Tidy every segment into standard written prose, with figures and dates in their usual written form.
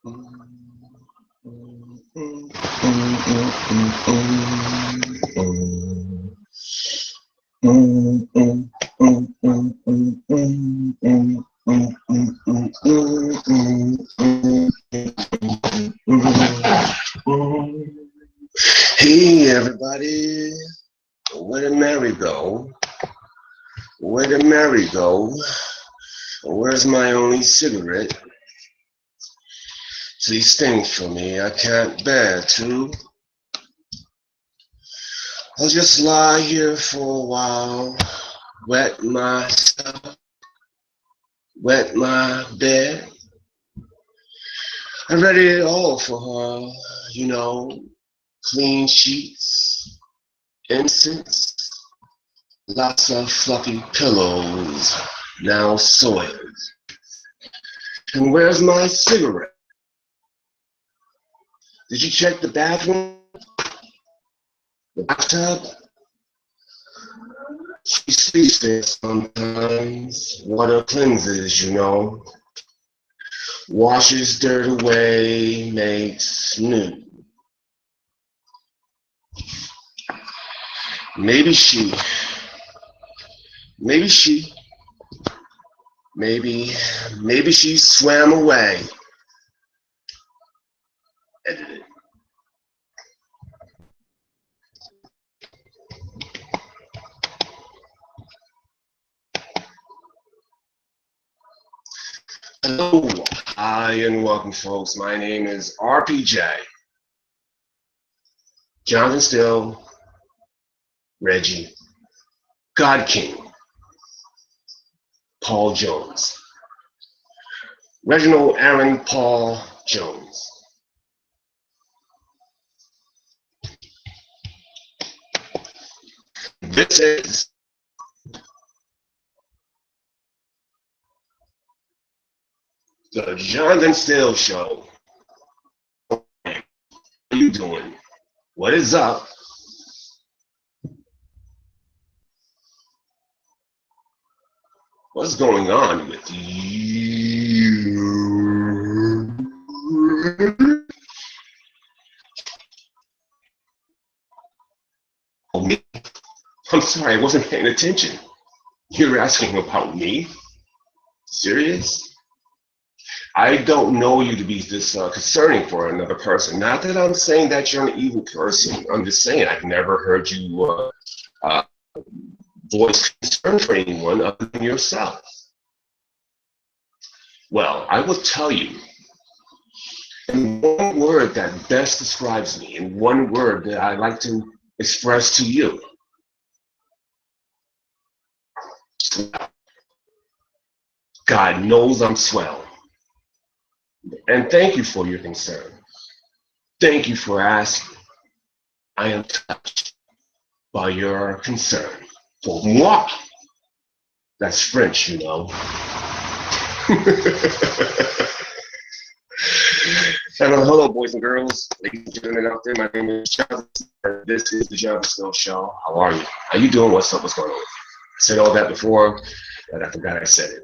Hey everybody, where did Mary go? Where did Mary go? Where's my only cigarette? These things for me I can't bear to. I'll just lie here for a while, wet myself, wet my bed. I read it all for her, you know, clean sheets, incense, lots of fluffy pillows, now soiled. And where's my cigarette? Did you check the bathroom? The bathtub? She sleeps there sometimes. Water cleanses, you know. Washes dirt away, makes new. Maybe she swam away. Edited. Hello, hi and welcome folks. My name is RPJ. Johnathan Steele, Reggie, God King, Paul Jones, Reginald Aaron Paul Jones. This is the Johnathan Steele Show. How are you doing? What is up? What's going on with you? Oh, me? I'm sorry, I wasn't paying attention. You're asking about me? Serious? I don't know you to be this concerning for another person. Not that I'm saying that you're an evil person. I'm just saying I've never heard you voice concern for anyone other than yourself. Well, I will tell you, in one word that best describes me, in one word that I like to express to you. God knows I'm swell. And thank you for your concern. Thank you for asking. I am touched by your concern. For moi, that's French, you know. Hello, boys and girls, ladies and gentlemen out there. My name is Johnathan. This is the Johnathan Steele Show. How are you? How you doing? What's up? What's going on? I said all that before, but I forgot I said it.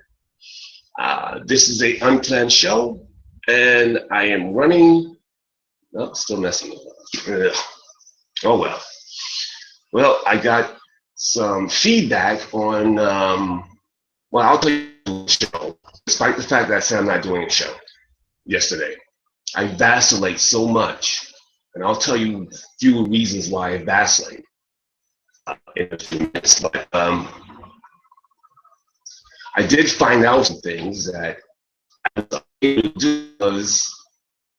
This is an unplanned show, and I am running. No, still messing up. Oh well. Well, I got some feedback on. Well, I'll tell you the show. Despite the fact that I said I'm not doing a show yesterday, I vacillate so much, and I'll tell you a few reasons why I vacillate in a few minutes. But I did find out some things that I was able to do because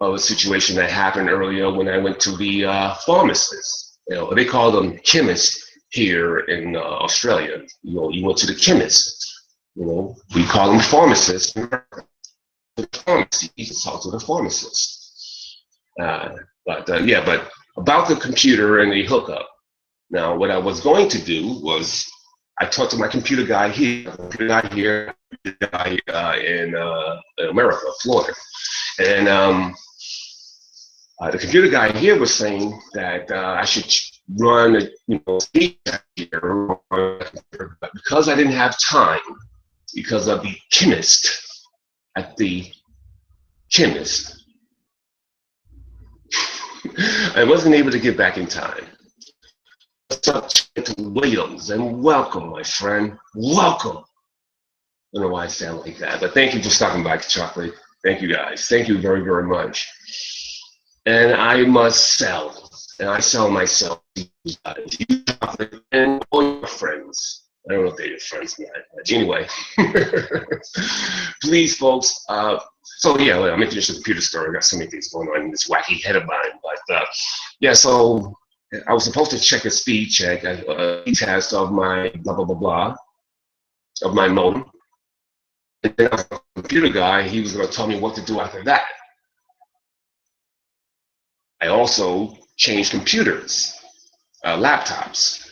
of a situation that happened earlier when I went to the pharmacist. You know, they call them chemists here in Australia. You know, you went to the chemist. You know, we call them pharmacists. The pharmacy, you can talk to the pharmacist. But about the computer and the hookup. Now, what I was going to do was I talked to my computer guy here, in America, Florida, and the computer guy here was saying that I should run a speed test here, but because I didn't have time, because of the chemist at the chemist, I wasn't able to get back in time. What's up, Williams, and welcome, my friend. Welcome. I don't know why I sound like that, but thank you for stopping by, Chocolate. Thank you, guys. Thank you very, very much. And I must sell, and I sell myself to you guys, you, Chocolate, and all your friends. I don't know if they're your friends, man. Anyway, please, folks. So yeah, I'm introduced to the computer store. I got so many things going on in this wacky head of mine, but yeah. So I was supposed to check a speed check, a test of my blah blah blah blah of my modem, and then the computer guy, he was going to tell me what to do after that. I also changed computers, laptops.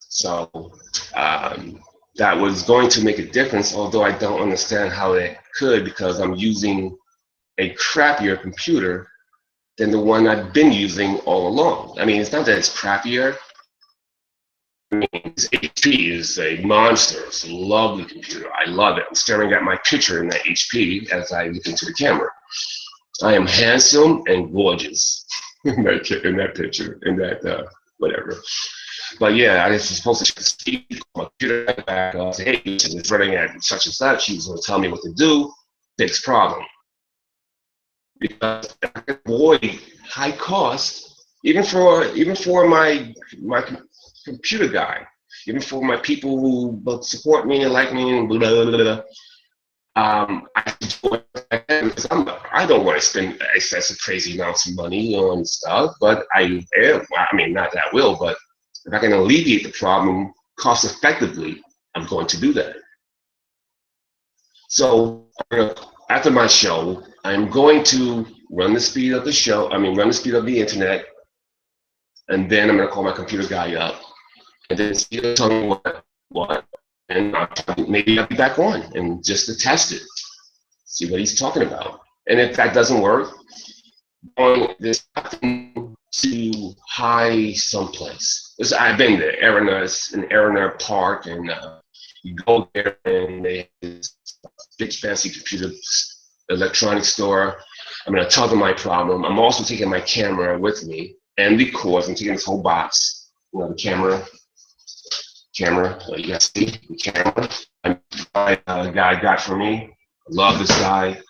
So that was going to make a difference, although I don't understand how it could because I'm using a crappier computer than the one I've been using all along. I mean, it's not that it's crappier. I mean, this HP is a monster. It's a lovely computer. I love it. I'm staring at my picture in that HP as I look into the camera. I am handsome and gorgeous in that picture, in that whatever. But yeah, I was supposed to check the speed, my computer back up, say, hey, it's running at such and such. He was going to tell me what to do. Fix problem. Because I can avoid high cost, even for my computer guy, even for my people who support me and like me and blah blah blah. Blah. I don't want to spend excessive crazy amounts of money on stuff, but I mean, not that I will, but if I can alleviate the problem cost effectively, I'm going to do that. So after my show, I'm going to run the speed of the show, run the speed of the internet, and then I'm going to call my computer guy up, and then he'll tell me what, and maybe I'll be back on, and just to test it, see what he's talking about. And if that doesn't work, there's nothing to high someplace. I've been there, Arena Park, and you go there and they have this big fancy computer electronics store. I'm going to tell them my problem. I'm also taking my camera with me and the cords. I'm taking this whole box, you know, the camera, you guys see the camera. A guy got for me. I love this guy.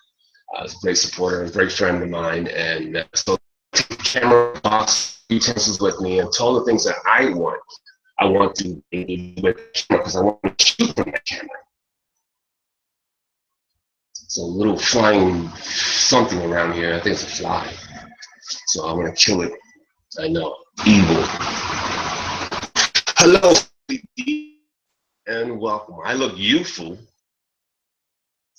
He's a great supporter, a great friend of mine, and so I take the camera box, utensils with me, and tell the things that I want. I want to be with the camera because I want to shoot from that camera. It's a little flying something around here. I think it's a fly. So I'm gonna kill it. I know, evil. Hello, and welcome. I look youthful.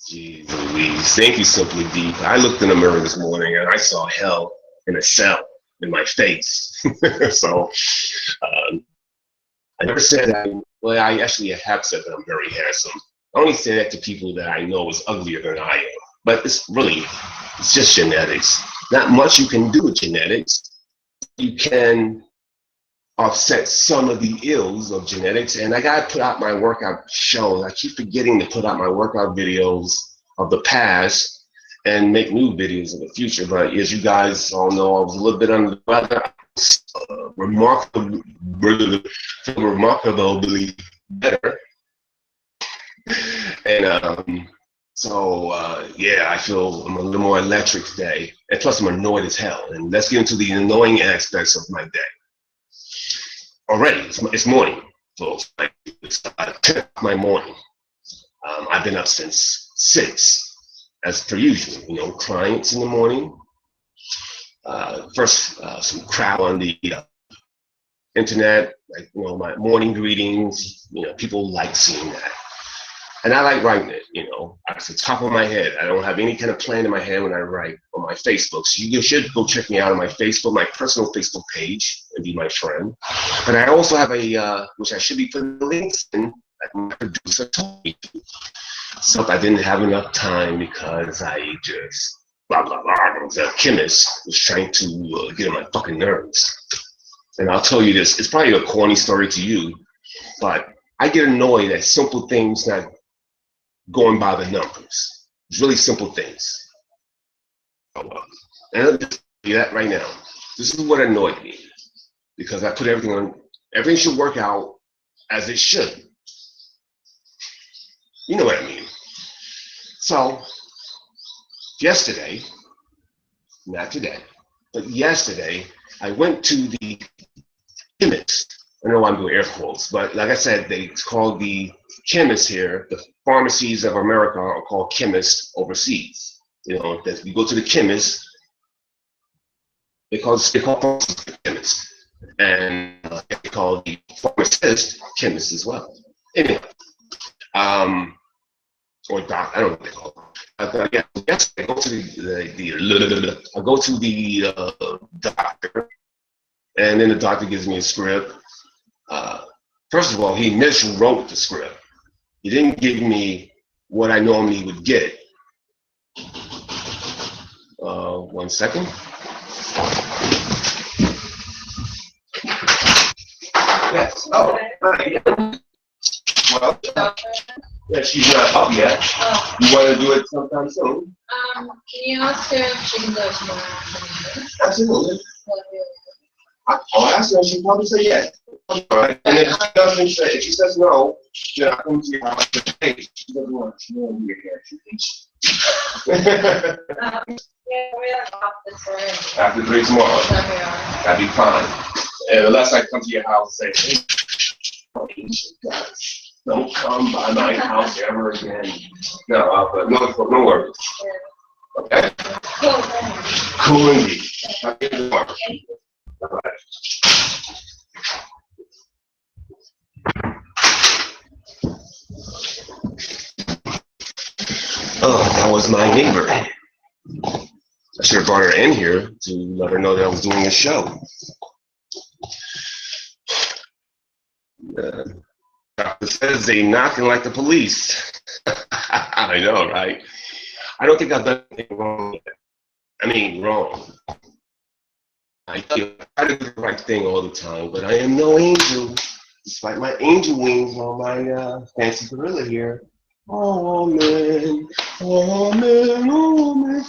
Jeez Louise, thank you, Simply Deep. I looked in the mirror this morning and I saw hell in a cell in my face. So I never said that. Well, I actually have said that I'm very handsome. I only say that to people that I know is uglier than I am. But it's just genetics. Not much you can do with genetics. You can offset some of the ills of genetics, and I gotta put out my workout shows. I keep forgetting to put out my workout videos of the past and make new videos of the future. But as you guys all know, I was a little bit under the weather. Remarkably better. And yeah, I feel I'm a little more electric today. And plus I'm annoyed as hell. And let's get into the annoying aspects of my day. Already, it's morning, folks. It's 10 my morning. I've been up since 6, as per usual. You know, clients in the morning. First, some crap on the internet, like, you know, my morning greetings. You know, people like seeing that. And I like writing it, you know, at the top of my head. I don't have any kind of plan in my head when I write on my Facebook. So you should go check me out on my Facebook, my personal Facebook page, and be my friend. But I also have a, which I should be putting links in, that my producer told me to. So I didn't have enough time because I just, blah, blah, blah. The chemist was trying to get on my fucking nerves. And I'll tell you this, it's probably a corny story to you, but I get annoyed at simple things not going by the numbers. It's really simple things. And you that right now. This is what annoyed me because I put everything on. Everything should work out as it should. You know what I mean. So yesterday, not today, but yesterday, I went to the chemist. I don't know why I'm doing air quotes, but like I said, it's called the chemist here. The pharmacies of America are called chemists overseas. You know, that you go to the chemist, they call chemists, and they call the pharmacist chemist as well. Anyway, or doc, I don't know what they call it. Yeah, yes, I go to I go to the doctor, and then the doctor gives me a script. First of all, he miswrote the script. He didn't give me what I normally would get. 1 second. Yes. Oh, right. Well, yeah, she's not up yet. You want to do it sometime soon? Can you ask her if she can do it tomorrow afternoon? Absolutely. I'll ask her. She'll probably say yes. All right. And if she doesn't say, if she says no, then I come to your house and say, she doesn't want to be here. She thinks. Yeah, we're after 3. After 3 tomorrow. That'd be fine. And unless I come to your house and say, hey, don't come by my house ever again. No, but no worries. Okay? Cool indeed. All right. Oh, that was my neighbor. I should have brought her in here to let her know that I was doing a show. Doctor says they knocking like the police. I know, right? I don't think I've done anything wrong yet. I mean, wrong. I try to do the right thing all the time, but I am no angel. Despite my angel wings on my fancy gorilla here. Oh man, oh man, oh man.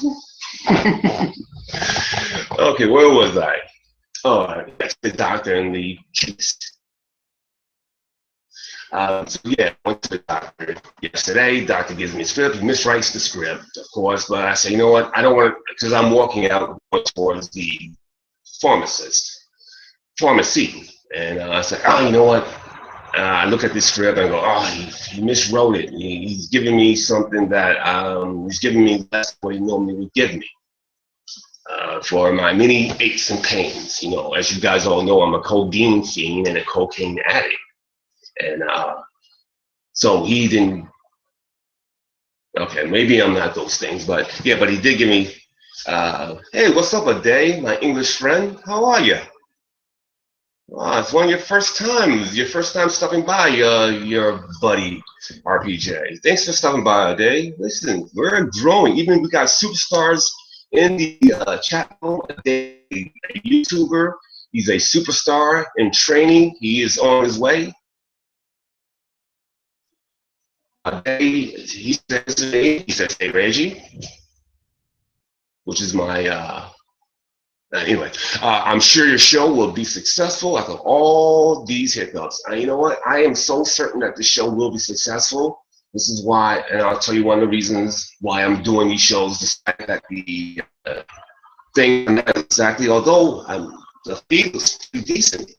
Okay, where was I? Oh, that's the doctor and the case. So yeah, I went to the doctor yesterday. Doctor gives me a script. He miswrites the script, of course, but I say, you know what? I don't want to, because I'm walking out towards the pharmacy, and I said, oh, you know what? I look at this script and I go, oh, he miswrote it. He's giving me something that he's giving me less than what he normally would give me for my many aches and pains. You know, as you guys all know, I'm a codeine fiend and a cocaine addict. And so he didn't, okay, maybe I'm not those things, but yeah, but he did give me, hey, what's up, Ade, my English friend? How are you? Oh, it's one of your first time stopping by your buddy RPJ. Thanks for stopping by, Ade. Listen, we're growing. Even we got superstars in the chat room. Ade, a YouTuber. He's a superstar in training. He is on his way. He says to me, he says, hey, Reggie, which is my, anyway, I'm sure your show will be successful after all these hiccups. And you know what? I am so certain that the show will be successful. This is why, and I'll tell you one of the reasons why I'm doing these shows, despite that the thing, not exactly, although the feed was pretty decent.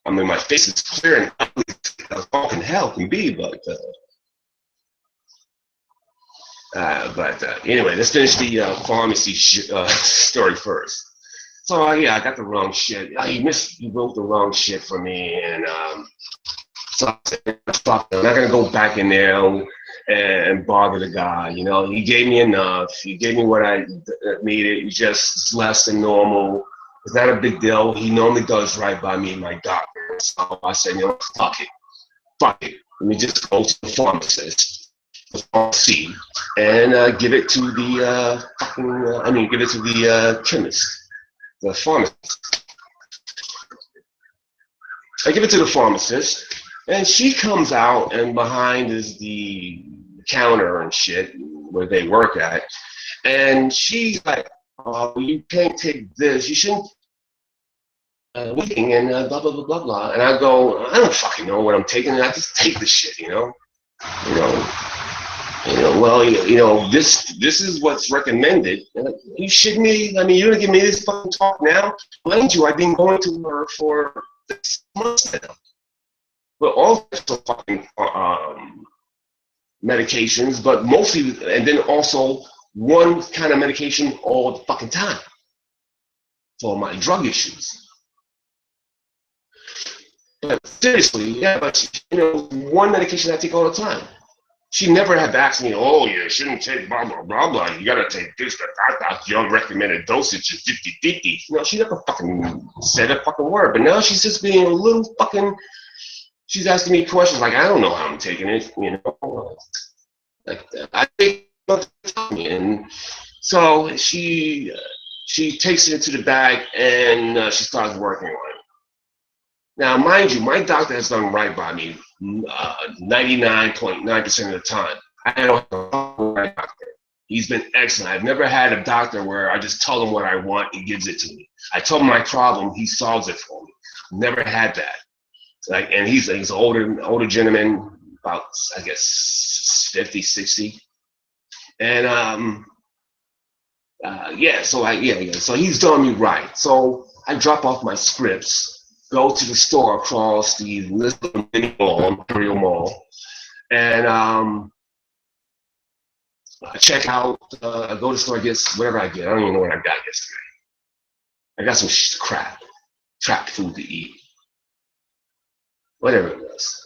I mean, my face is clear and ugly as fucking hell can be, but anyway, let's finish the pharmacy story first. So yeah, I got the wrong shit. He wrote the wrong shit for me, and so I said, fuck, I'm not gonna go back in there and bother the guy. You know, he gave me enough. He gave me what I needed. Just less than normal. It's not a big deal. He normally does right by me, my doctor. So I said, you know, fuck it. Let me just go to the pharmacist, the pharmacy, and give it to the give it to the chemist, the pharmacist. I give it to the pharmacist, and she comes out, and behind is the counter and shit where they work at, and she's like, you can't take this. You shouldn't waiting and blah blah blah blah blah. And I go, I don't fucking know what I'm taking. And I just take the shit, you know. You know. Well, this is what's recommended. You shitting me? I mean, you're gonna give me this fucking talk now? Mind you, I've been going to her for 6 months now. But all sorts of fucking medications, but mostly, and then also one kind of medication all the fucking time for my drug issues. But seriously, yeah, but one medication I take all the time. She never had to ask me, oh, you shouldn't take blah, blah, blah, blah. You gotta take this, that, your recommended dosage is 50-50. No, she never fucking said a fucking word. But now she's just being a little fucking, she's asking me questions like, I don't know how I'm taking it, Like, I think, and so she takes it into the bag and she starts working on it. Now, mind you, my doctor has done right by me 99.9% of the time. I don't have a right doctor. He's been excellent. I've never had a doctor where I just tell him what I want, he gives it to me. I tell him my problem, he solves it for me. Never had that. Like, and he's an older gentleman, about I guess 50, 60, and so he's done me right. So I drop off my scripts. Go to the store across the Lisbon Mall, Imperial Mall, and I check out. I go to the store, I get whatever I get. I don't even know what I got yesterday. I got some crap food to eat, whatever it was.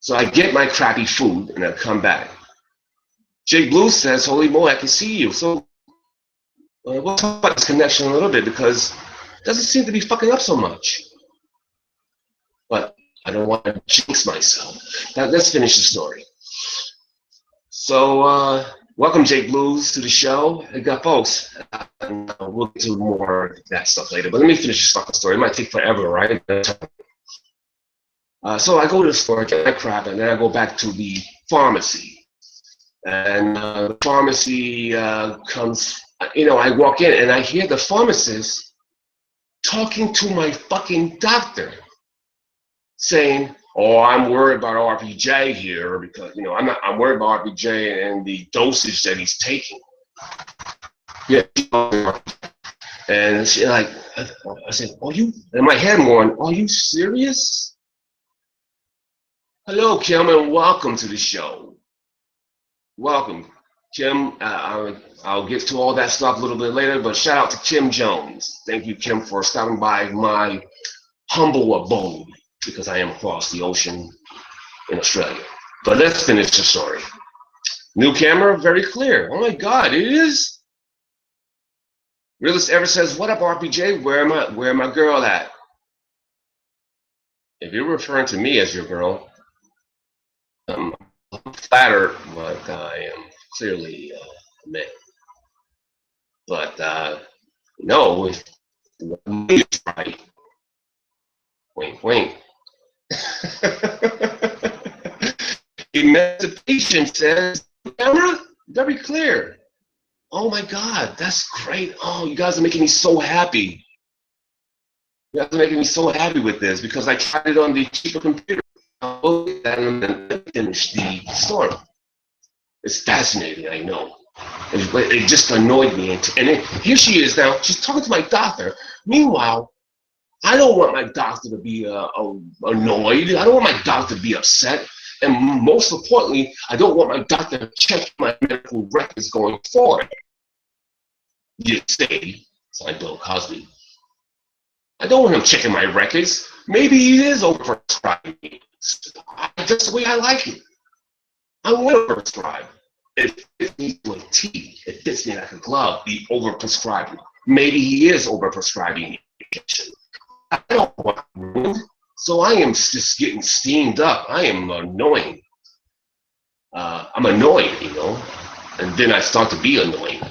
So I get my crappy food, and I come back. Jake Blue says, "Holy moly, I can see you." So we'll talk about this connection a little bit because doesn't seem to be fucking up so much. But I don't want to jinx myself. Now, let's finish the story. So, welcome, Jake Blues, to the show. Hey, folks, we'll get to more of that stuff later. But let me finish this fucking story. It might take forever, right? So I go to the store, get my crap, and then I go back to the pharmacy. And the pharmacy comes, I walk in, and I hear the pharmacist talking to my fucking doctor, saying, "Oh, I'm worried about RPJ here because I'm worried about RPJ and the dosage that he's taking." Yeah, and she I said, "Are you?" And my head going, "Are you serious?" Hello, Kim, and welcome to the show. Welcome. Kim, I'll get to all that stuff a little bit later, but shout out to Kim Jones. Thank you, Kim, for stopping by my humble abode, because I am across the ocean in Australia. But let's finish the story. New camera, very clear. Oh my God, it is. Realist ever says, "What up, RPJ? Where my girl at?" If you're referring to me as your girl, I'm flattered, but I am clearly a man. But no, if it's right, wink, wink. Emancipation says, camera, very clear. Oh my God, that's great. Oh, you guys are making me so happy. You guys are making me so happy with this because I tried it on the cheaper computer. I'll look at and then finish the story. It's fascinating, I know. It just annoyed me. And here she is now. She's talking to my doctor. Meanwhile, I don't want my doctor to be annoyed. I don't want my doctor to be upset. And most importantly, I don't want my doctor to check my medical records going forward. You say, signed Bill Cosby. I don't want him checking my records. Maybe he is overprescribing me. Just the way I like it. I want to overprescribe. It fits me to a T. It fits me like a glove, the overprescribing. Maybe he is overprescribing medication. I don't want to ruin. So I am just getting steamed up. I am annoying. I'm annoyed, and then I start to be annoying.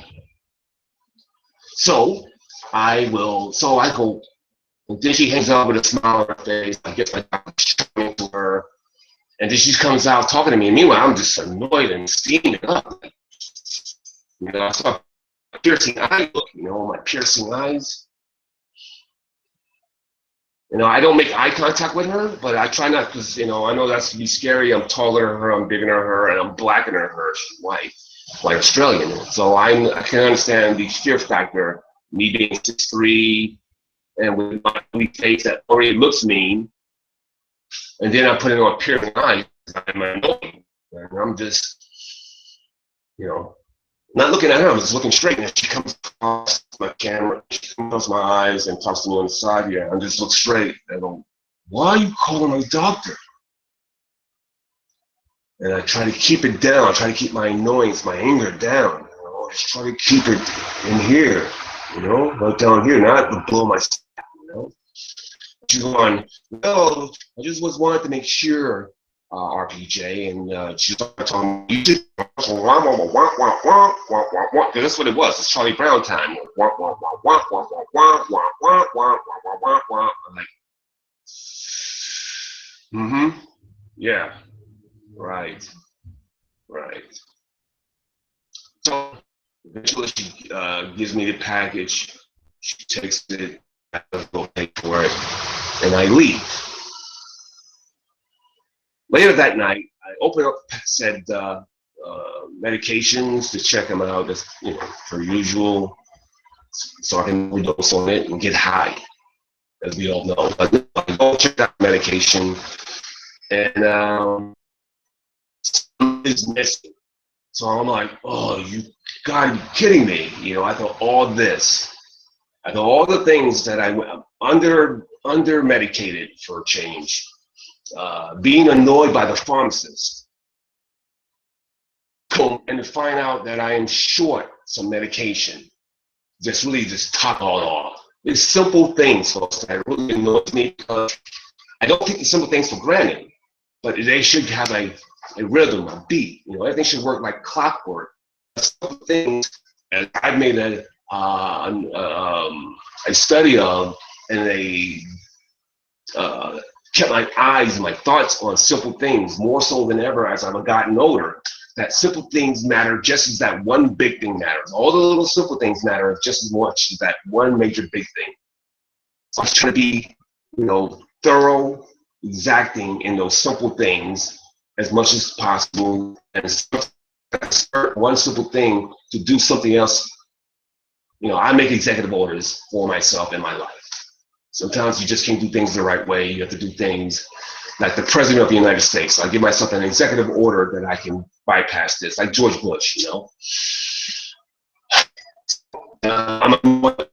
So I go, and then she hangs out with a smile on her face. I get my doctor to her, and then she comes out talking to me. And meanwhile, I'm just annoyed and steaming up. I start piercing eye look, you know, my piercing eyes. You know, I don't make eye contact with her, but I try not because, you know, I know that's to be scary. I'm taller than her, I'm bigger than her, and I'm blacker than her. She's white Australian. So I can understand the fear factor, me being 6'3", and with my ugly face that already looks mean, and then I put it on a piercing eye, I'm annoying. And I'm just, you know, not looking at her, I'm just looking straight, and she comes across my camera, she comes across my eyes and talks to me on the side here, and I just look straight, and I go, why are you calling my doctor? And I try to keep it down, I try to keep my annoyance, my anger down, you know, I just try to keep it in here, you know, right down here, not below my staff, you know. She's going, no, I just wanted to make sure, RPJ, and she started telling me, because that's what it was. It's Charlie Brown time. I'm like, yeah, right. So eventually she gives me the package. She takes it, I go pay for it, and I leave. Later that night, I open up said medications to check them out, as you know, per usual, so I can overdose on it and get high, as we all know. But I go check out medication, and it's missing. So I'm like, oh, you gotta be kidding me! You know, I thought all the things that I under medicated for a change. Being annoyed by the pharmacist, and to find out that I am short some medication, just really just top it all off. It's simple things, folks, that really annoys me because I don't take the simple things for granted, but they should have a rhythm, a beat. You know, everything should work like clockwork. Simple things, and I've made a study of, and kept my eyes and my thoughts on simple things more so than ever as I've gotten older. That simple things matter just as that one big thing matters. All the little simple things matter just as much as that one major big thing. So I was trying to be, you know, thorough, exacting in those simple things as much as possible, and start one simple thing to do something else. You know, I make executive orders for myself in my life. Sometimes you just can't do things the right way. You have to do things like the President of the United States. I give myself an executive order that I can bypass this, like George Bush, you know. I'm annoyed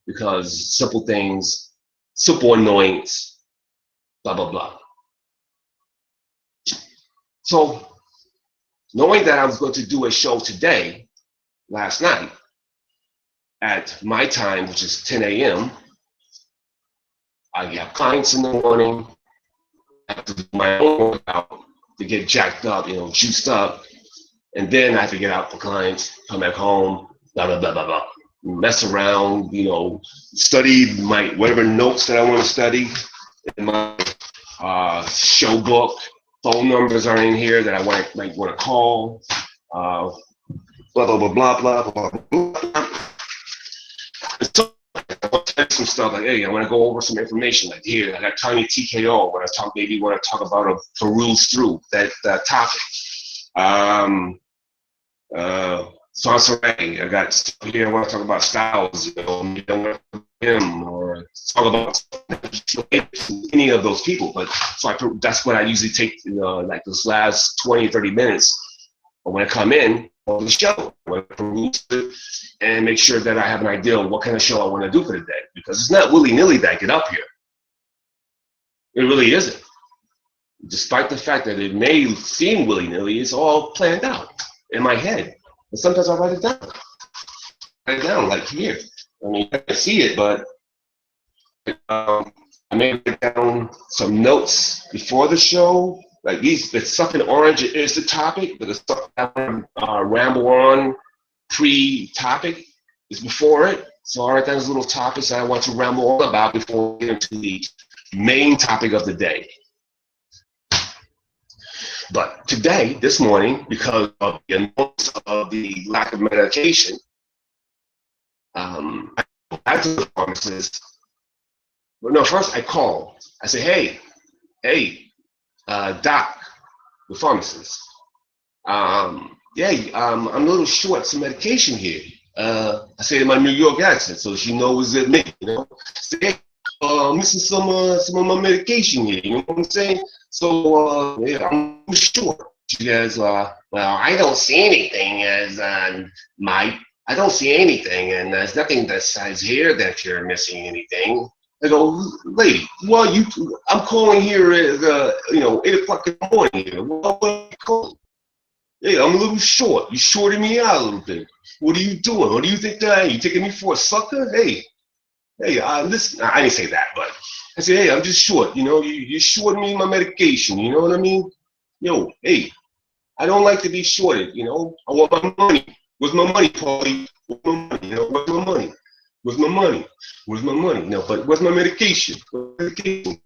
because simple things, simple annoyance, blah, blah, blah. So knowing that I was going to do a show today, last night, at my time, which is 10 a.m., I have clients in the morning, I have to do my own workout to get jacked up, you know, juiced up, and then I have to get out for clients, come back home, blah, blah, blah, blah, blah. Mess around, you know, study my whatever notes that I want to study in my show book. Phone numbers are in here that I might want to call. Blah, blah, blah, blah, blah, blah, blah. So I want to tell you some stuff like, hey, I want to go over some information. Like here, I got Tiny TKO. When I talk, maybe when I talk about a peruse through that topic. Sansaray, I got stuff here. I want to talk about Styles, you know, maybe I want to talk about him or talk about any of those people. But so that's what I usually take, you know, like those last 20, 30 minutes. But when I come in on the show, I want to peruse it and make sure that I have an idea of what kind of show I want to do for the day. Because it's not willy-nilly that I get up here. It really isn't. Despite the fact that it may seem willy-nilly, it's all planned out in my head. And sometimes I write it down. Write it down, like here. I mean, I can see it, but I may write down some notes before the show. Like these, the stuff in orange is the topic, but the stuff I want to ramble on pre-topic is before it. So I write down those little topics that I want to ramble on about before we get into the main topic of the day. But today, this morning, because of the lack of medication, I go back to the pharmacist. But no, first I call. I say, hey, doc, the pharmacist. Yeah, I'm a little short some medication here. I say in my New York accent, so she knows it me, you know. Say, hey, I'm missing some of my medication here, you know what I'm saying? So, yeah, I'm short. She goes, well, I don't see anything as, Mike. I don't see anything, and there's nothing that says here that you're missing anything. I go, lady, well, I'm calling here at, 8 o'clock in the morning here. What are you calling? Hey, I'm a little short. You shorted me out a little bit. What are you doing? What do you think that I am? You taking me for a sucker? Hey, listen, I didn't say that, but I said, hey, I'm just short. You know, you shorted me my medication. You know what I mean? Yo, hey, I don't like to be shorted. You know, I want my money. Where's my money, Paulie? Where's my money? You know, where's my money? Where's my money? Where's my money? No, but where's my medication? Medication?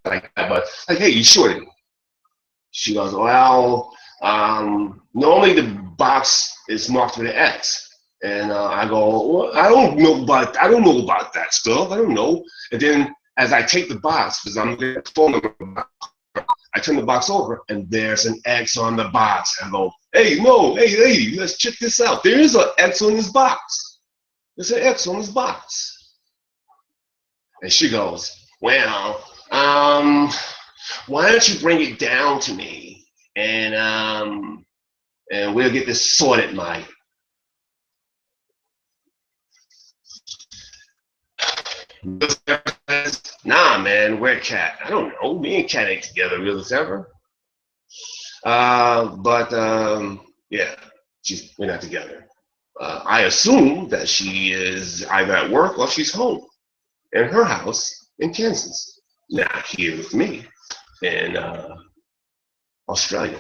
Like that, but like, hey, you shorted me. She goes, well, normally the box is marked with an X. And I go, well, I don't know about that stuff. I don't know. And then as I take the box, because I'm getting the phone number, I turn the box over, and there's an X on the box. I go, hey, no, hey, lady, let's check this out. There is an X on this box. There's an X on this box. And she goes, well, why don't you bring it down to me, and we'll get this sorted, Mike. Nah, man, we're Cat. I don't know. Me and Cat ain't together really ever. But yeah, we're not together. I assume that she is either at work or she's home in her house in Kansas, not here with me in Australia.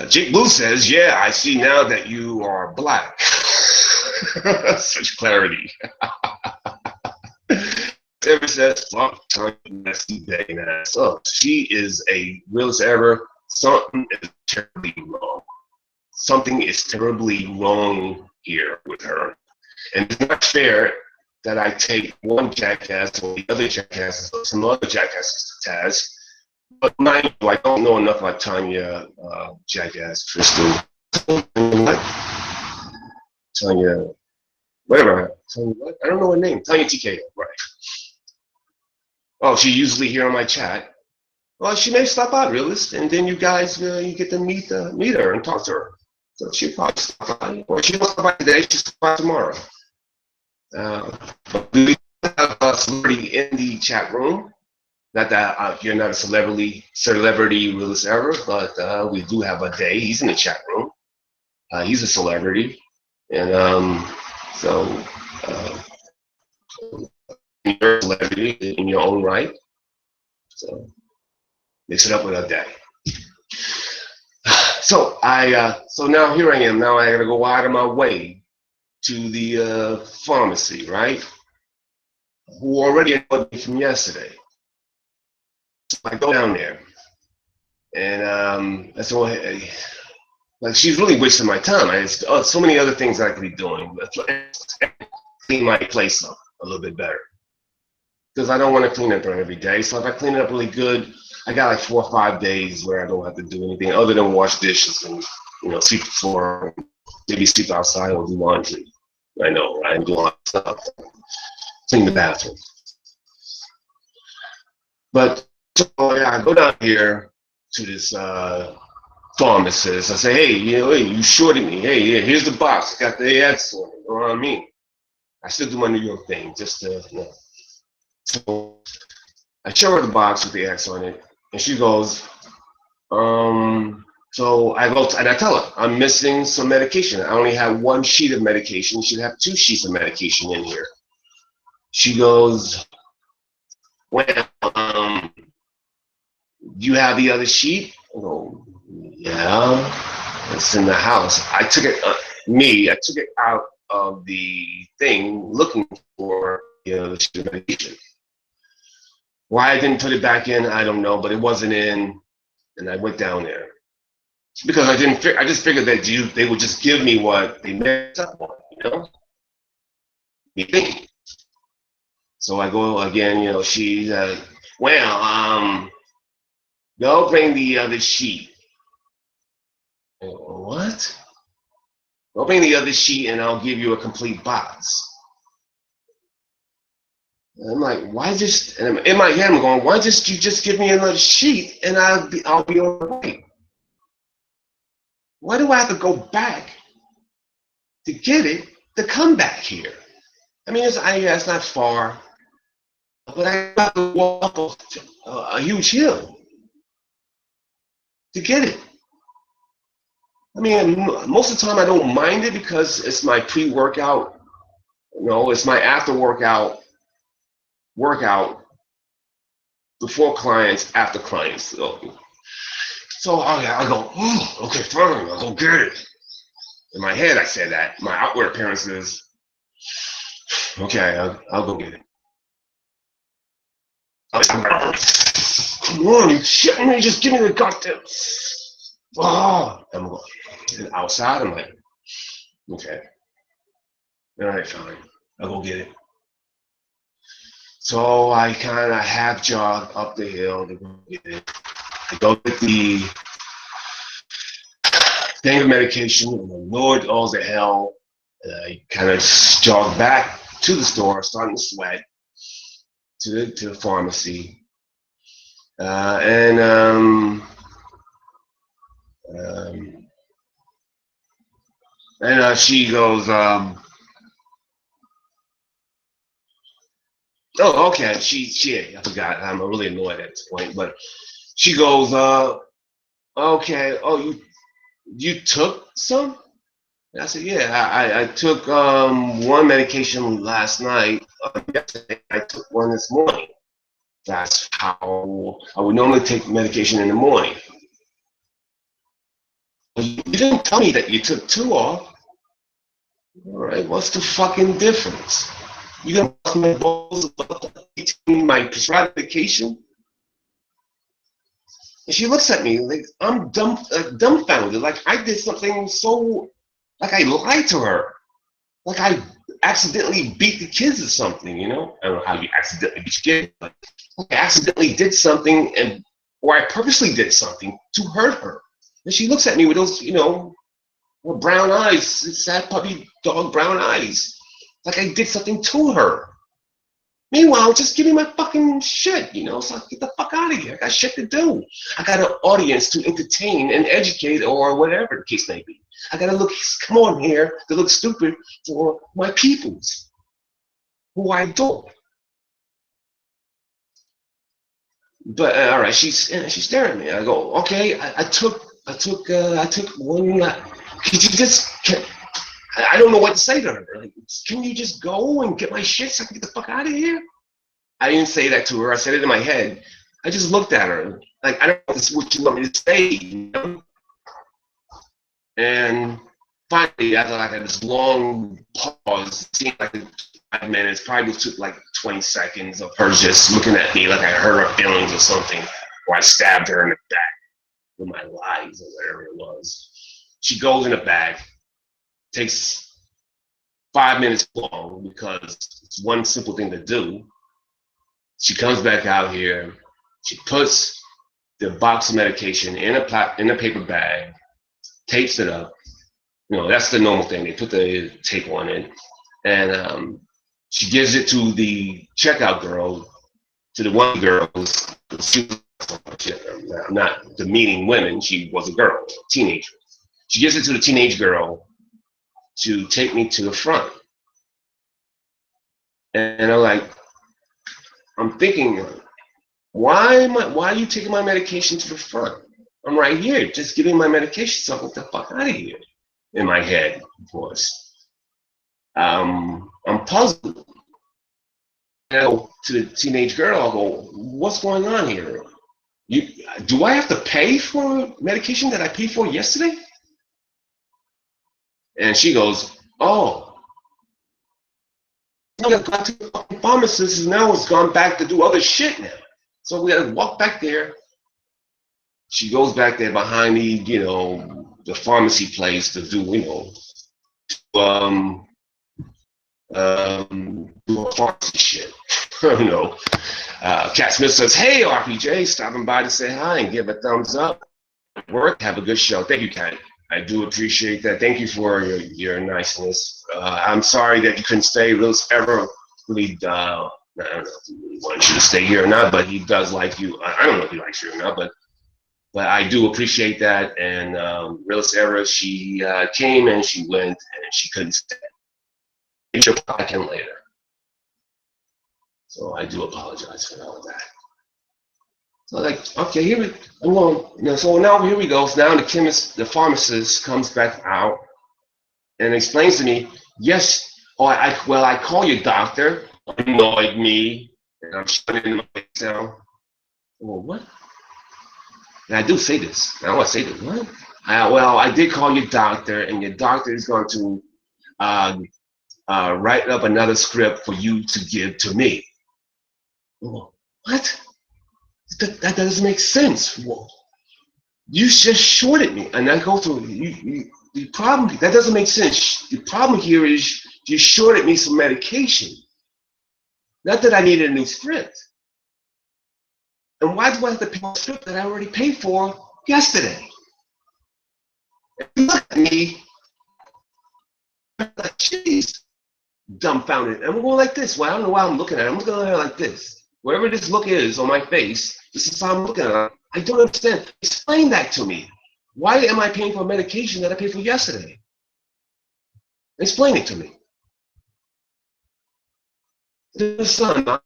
Jake Blue says, yeah, I see now that you are black. Such clarity. Ever says, fuck, she is a realist ever. Something is terribly wrong. Something is terribly wrong here with her. And it's not fair that I take one jackass or the other jackass or some other jackasses to task. But mind you, I don't know enough about Tanya Jackass Crystal. Tanya, whatever. Tanya, what? I don't know her name. Tanya TK, right. Oh, she usually here on my chat. Well, she may stop out, realist, and then you guys you get to meet her and talk to her. So she'll probably stop by, or she won't stop by today. She'll stop by tomorrow. But we have a celebrity in the chat room. Not that you're not a celebrity realist ever, but we do have a day. He's in the chat room. He's a celebrity, and so you're a celebrity in your own right. So mix it up with a day. So so now here I am. Now I gotta go out of my way to the pharmacy, right? Who already know me from yesterday. So I go down there, and that's all. Like, she's really wasting my time. So many other things I could be doing. Let's clean my place up a little bit better, because I don't want to clean it every day. So if I clean it up really good, I got like 4 or 5 days where I don't have to do anything other than wash dishes and sweep the floor, maybe sleep outside or do laundry. I know, right? Do a lot of stuff. Clean the bathroom. But so yeah, I go down here to this pharmacist. I say, hey, you shorted me. Hey, yeah, here's the box. Got the X on it. You know what I mean? I still do my New York thing, just to, So I show her the box with the X on it, and she goes, so I go and I tell her I'm missing some medication. I only have 1 sheet of medication. You should have 2 sheets of medication in here. She goes, well, do you have the other sheet? I go, yeah, it's in the house. I took it out of the thing looking for the sheet of medication. Why I didn't put it back in, I don't know, but it wasn't in, and I went down there because I just figured that they would just give me what they messed up on, You think? So I go again, you know, she's, well, go bring the other sheet. What? Go bring the other sheet and I'll give you a complete box. And I'm like, why just, and in my head I'm going, why just you just give me another sheet and I'll be all right? Why do I have to go back to get it to come back here? I mean, it's not far, but I have to walk up a huge hill to get it. I mean, most of the time I don't mind it because it's my pre-workout, you know, it's my after-workout workout before clients, after clients. So I go, oh, okay, fine, I'll go get it. In my head, I said that. My outward appearance is, okay, I'll go get it. Come on, you shitting me? Just give me the goddamn. Oh, I'm going outside. I'm like, okay, all right, fine, I'll go get it. So I kind of half jog up the hill to go get it. I go get the thing of medication, and the Lord, all the hell, I kind of jog back to the store, starting to sweat, to the pharmacy, and she goes, oh, okay, I forgot, I'm really annoyed at this point, but she goes, okay, oh, you took some? And I said, yeah, I took one medication last night. Yesterday, I took one this morning. That's how I would normally take medication in the morning. You didn't tell me that you took two off. All right, what's the fucking difference? You gonna bust my balls about taking my prescribed medication? And she looks at me like I'm dumbfounded, like I did something so, like I lied to her, like I accidentally beat the kids or something, you know? I don't know how you accidentally beat your kids, but I accidentally did something, or I purposely did something to hurt her. And she looks at me with those, you know, brown eyes, sad puppy dog brown eyes, like I did something to her. Meanwhile, just give me my fucking shit, you know, so I can get the fuck out of here. I got shit to do. I got an audience to entertain and educate or whatever the case may be. I gotta come on here to look stupid for my peoples, who I adore. But all right, she's staring at me. I go, okay, I took one. Could you just? I don't know what to say to her. Like, can you just go and get my shit so I can get the fuck out of here? I didn't say that to her. I said it in my head. I just looked at her like, I don't know what you want me to say, you know? And finally, after I had this long pause, it seemed like 5 minutes, probably took like 20 seconds of her just looking at me like I hurt her feelings or something, or I stabbed her in the back with my lies or whatever it was. She goes in the back, takes 5 minutes long because it's one simple thing to do. She comes back out here. She puts the box of medication in a paper bag, tapes it up. You know, that's the normal thing. They put the tape on it, and she gives it to the checkout girl, to the one girl. She was not demeaning women. She was a girl, a teenager. She gives it to the teenage girl to take me to the front. And I'm thinking, why are you taking my medication to the front? I'm right here, just giving my medication, so I get the fuck out of here. In my head, of course. I'm puzzled. I go to the teenage girl, I go, what's going on here? Do I have to pay for medication that I paid for yesterday? And she goes, oh. I got to the pharmacist, and now it's gone back to do other shit now. So we gotta walk back there. She goes back there behind the pharmacy place to do, doing pharmacy shit. I don't know. Cat Smith says, "Hey, RPJ, stopping by to say hi and give a thumbs up. Work, have a good show." Thank you, Cat. I do appreciate that. Thank you for your niceness. I'm sorry that you couldn't stay. Will's ever really, I don't know if he really wants you to stay here or not, but he does like you. I don't know if he likes you or not, but I do appreciate that. And Realist Era, she came and she went and she couldn't stay. She'll come back in later. So I do apologize for all of that. So like, okay, here we go. So now here we go. So now the pharmacist comes back out and explains to me, yes, I call you doctor, annoyed me, and I'm shutting my face down. Well, what? And I do say this. I want to say this. What? I did call you doctor, and your doctor is going to write up another script for you to give to me. Well, what? That doesn't make sense. Well, you just shorted me, and I go through the problem. That doesn't make sense. The problem here is you shorted me some medication. Not that I needed a new script. And why do I have to pay for a script that I already paid for yesterday? And look at me, like, jeez, dumbfounded. And I'm going like this. Well, I don't know why I'm looking at it. I'm looking at it like this. Whatever this look is on my face, this is how I'm looking at it. I don't understand. Explain that to me. Why am I paying for medication that I paid for yesterday? Explain it to me. The son,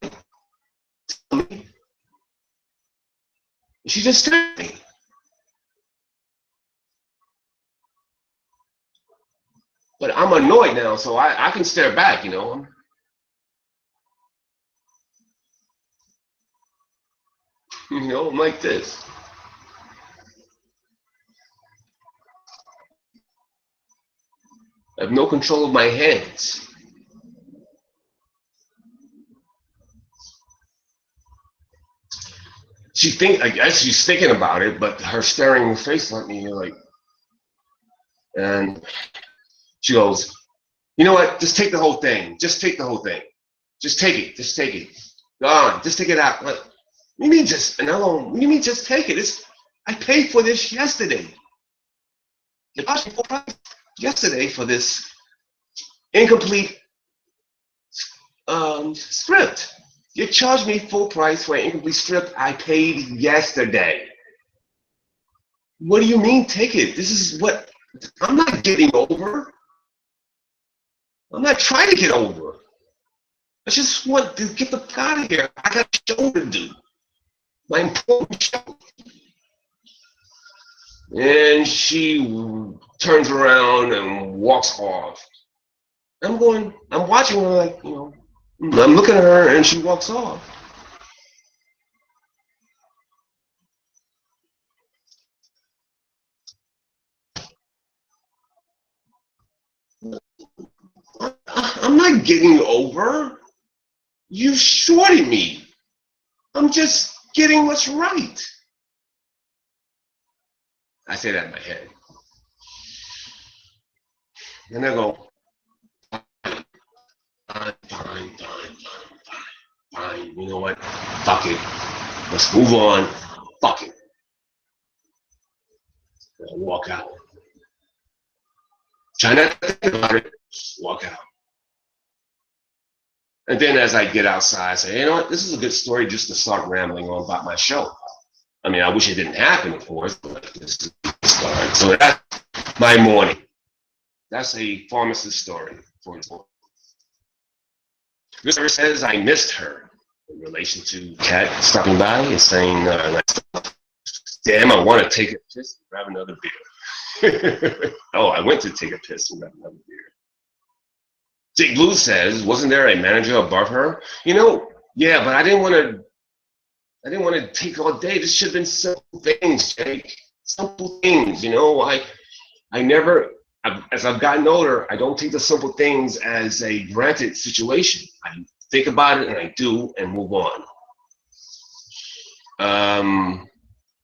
she just stared at me. But I'm annoyed now, so I can stare back, you know. I'm like this. I have no control of my hands. I guess she's thinking about it, but her staring face at me, like, and she goes, "You know what? Just take the whole thing. Just take the whole thing. Just take it. Just take it. Go on. Just take it out." Like, what do you mean just? And what do you mean just take it? I paid for this yesterday. You charged me full price yesterday for this incomplete script. You charged me full price for an incomplete script I paid yesterday. What do you mean take it? This is what I'm not getting over. I'm not trying to get over. I just want to get the fuck out of here. I got a show to do. My important show. And she turns around and walks off. I'm watching her like, I'm looking at her and she walks off. I'm not getting over. You shorted me. I'm just getting what's right. I say that in my head. And I go, fine. You know what? Fuck it. Let's move on. Fuck it. And I walk out. Try not to think about it. Just walk out. And then as I get outside, I say, you know what? This is a good story just to start rambling on about my show. I mean, I wish it didn't happen, of course, but this is the start. So that's my morning. That's a pharmacist story for example. This says I missed her in relation to Kat stopping by and saying, damn, I want to take a piss and grab another beer. Oh, I went to take a piss and grab another beer. Jake Blue says, wasn't there a manager above her? Yeah, but I didn't want to take all day. This should have been simple things, Jake. Simple things, I never, as I've gotten older, I don't take the simple things as a granted situation. I think about it and I do and move on.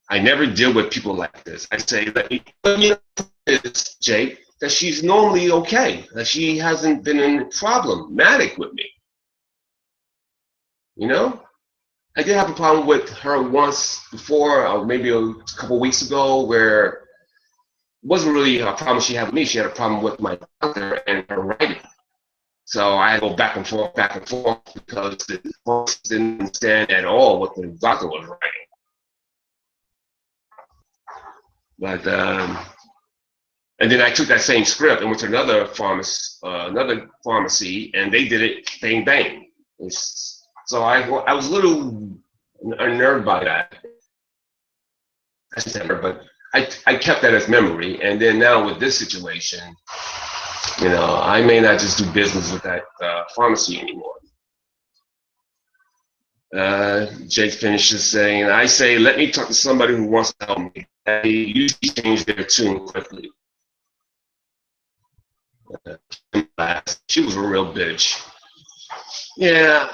I never deal with people like this. I say, let me know this, Jake. that she's normally okay, that she hasn't been problematic with me. You know, I did have a problem with her once before, maybe a couple weeks ago, where it wasn't really a problem she had with me. She had a problem with my doctor and her writing. So I had to go back and forth, because the folks didn't understand at all what the doctor was writing. But and then I took that same script and went to another pharmacy, and they did it bang bang. So I was a little unnerved by that. But I kept that as memory. And then now with this situation, you know, I may not just do business with that pharmacy anymore. Jake finishes saying, I say, let me talk to somebody who wants to help me. They usually change their tune quickly. She was a real bitch. Yeah,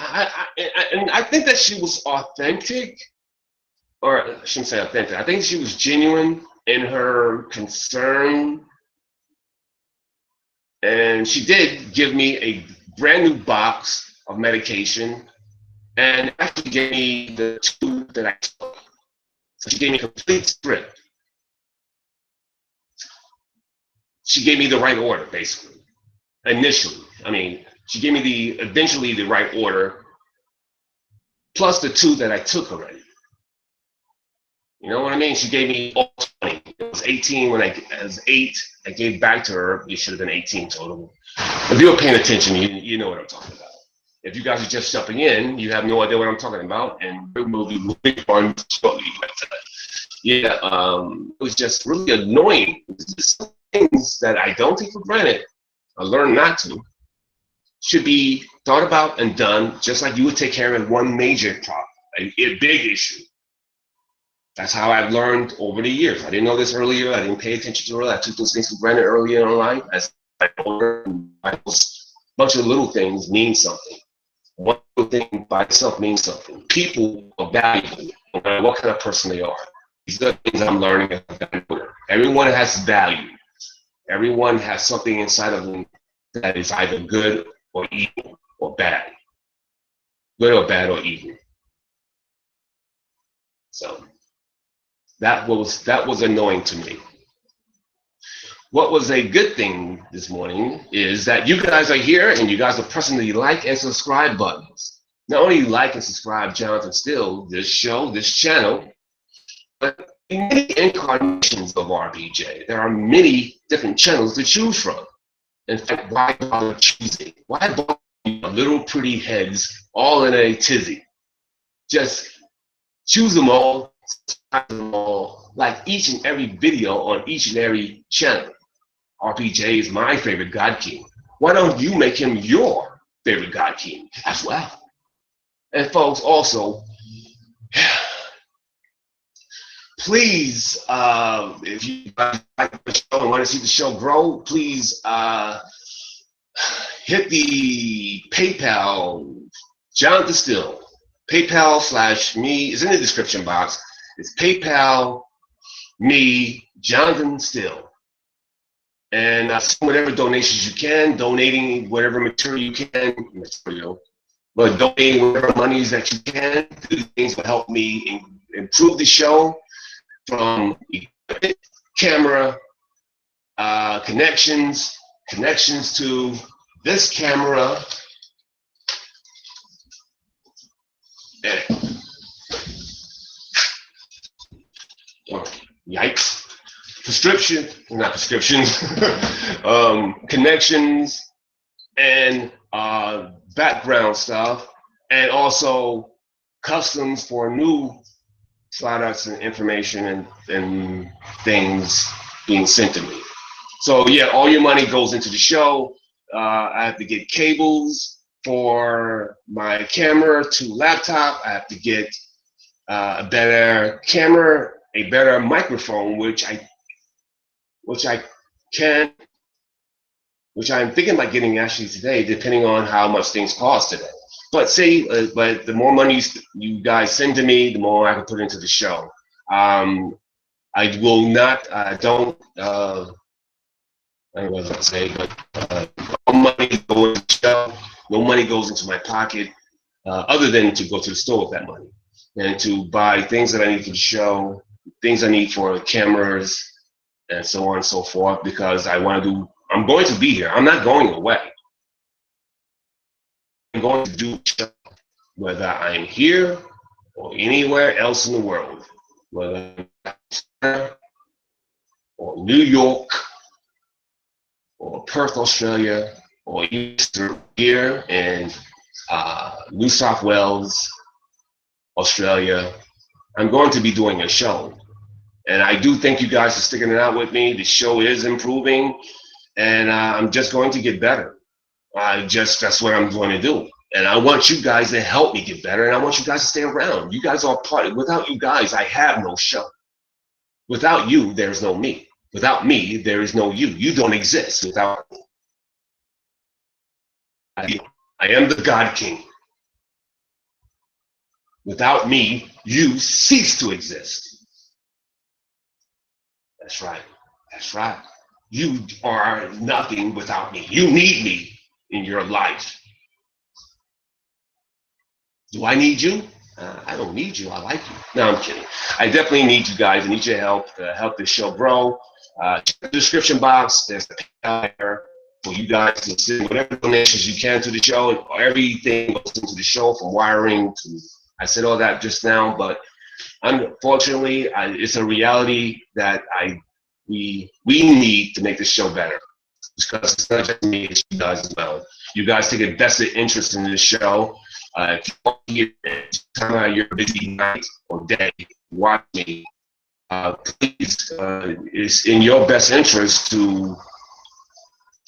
and I think that she was authentic, or I shouldn't say authentic. I think she was genuine in her concern. And she did give me a brand new box of medication, and actually gave me the two that I took. So she gave me a complete script. She gave me the right order, basically. Initially, I mean, she gave me eventually the right order, plus the two that I took already. You know what I mean? She gave me all 20. It was 18 when it was 8. I gave back to her. It should have been 18 total. If you were paying attention, you know what I'm talking about. If you guys are just jumping in, you have no idea what I'm talking about, and we will be moving on shortly. Yeah, it was just really annoying. Just some things that I don't take for granted, I learned not to, should be thought about and done just like you would take care of one major problem, a big issue. That's how I've learned over the years. I didn't know this earlier. I didn't pay attention to it. I took those things for granted earlier in life. As I learned, a bunch of little things mean something. One little thing by itself means something. People are valuable, no matter what kind of person they are. These are the things I'm learning as I've gotten older. Everyone has value. Everyone has something inside of them that is either good or evil or bad. Good or bad or evil. So that was annoying to me. What was a good thing this morning is that you guys are here and you guys are pressing the like and subscribe buttons. Not only like and subscribe Johnathan Steele, this show, this channel, but many incarnations of RPJ. There are many different channels to choose from. In fact, why bother choosing? Why bother little pretty heads all in a tizzy? Just choose them all, subscribe them all, like each and every video on each and every channel. RPJ is my favorite God King. Why don't you make him your favorite God King as well? And folks, also, please, if you like the show and want to see the show grow, please hit the PayPal, Johnathan Steele. PayPal/me is in the description box. It's PayPal me, Johnathan Steele. And whatever donations you can, donating whatever material you can, but donating whatever monies that you can, these things will help me improve the show from equipment, camera, connections to this camera. Yikes. Connections and background stuff, and also customs for new products and information and things being sent to me. So yeah, all your money goes into the show. I have to get cables for my camera to laptop. I have to get a better camera, a better microphone, which I'm thinking about getting actually today, depending on how much things cost today. But but the more money you guys send to me, the more I can put into the show. I will not, I don't know what to say, but no money goes into the show. No money goes into my pocket, other than to go to the store with that money and to buy things that I need for the show, things I need for cameras, and so on and so forth. Because I want to do. I'm going to be here. I'm not going away. I'm going to do the show, whether I'm here or anywhere else in the world, whether or New York or Perth, Australia, or Eastern here in New South Wales, Australia. I'm going to be doing a show. And I do thank you guys for sticking it out with me. The show is improving, and I'm just going to get better. That's what I'm going to do. And I want you guys to help me get better, and I want you guys to stay around. You guys are part. Without you guys, I have no show. Without you, there's no me. Without me, there is no you. You don't exist without me. I am the God King. Without me, you cease to exist. That's right. That's right. You are nothing without me. You need me in your life. Do I need you? I don't need you. I like you. No, I'm kidding. I definitely need you guys. I need your help to help this show grow. Check the description box. There's the PayPal there for you guys to send whatever donations you can to the show. Everything goes into the show, from wiring to, I said all that just now, but unfortunately, it's a reality that we need to make this show better. Because it's not just me, it's you guys as well. You guys take a vested interest in this show. If you want to hear time out of your busy night or day, watch me. Please, it's in your best interest to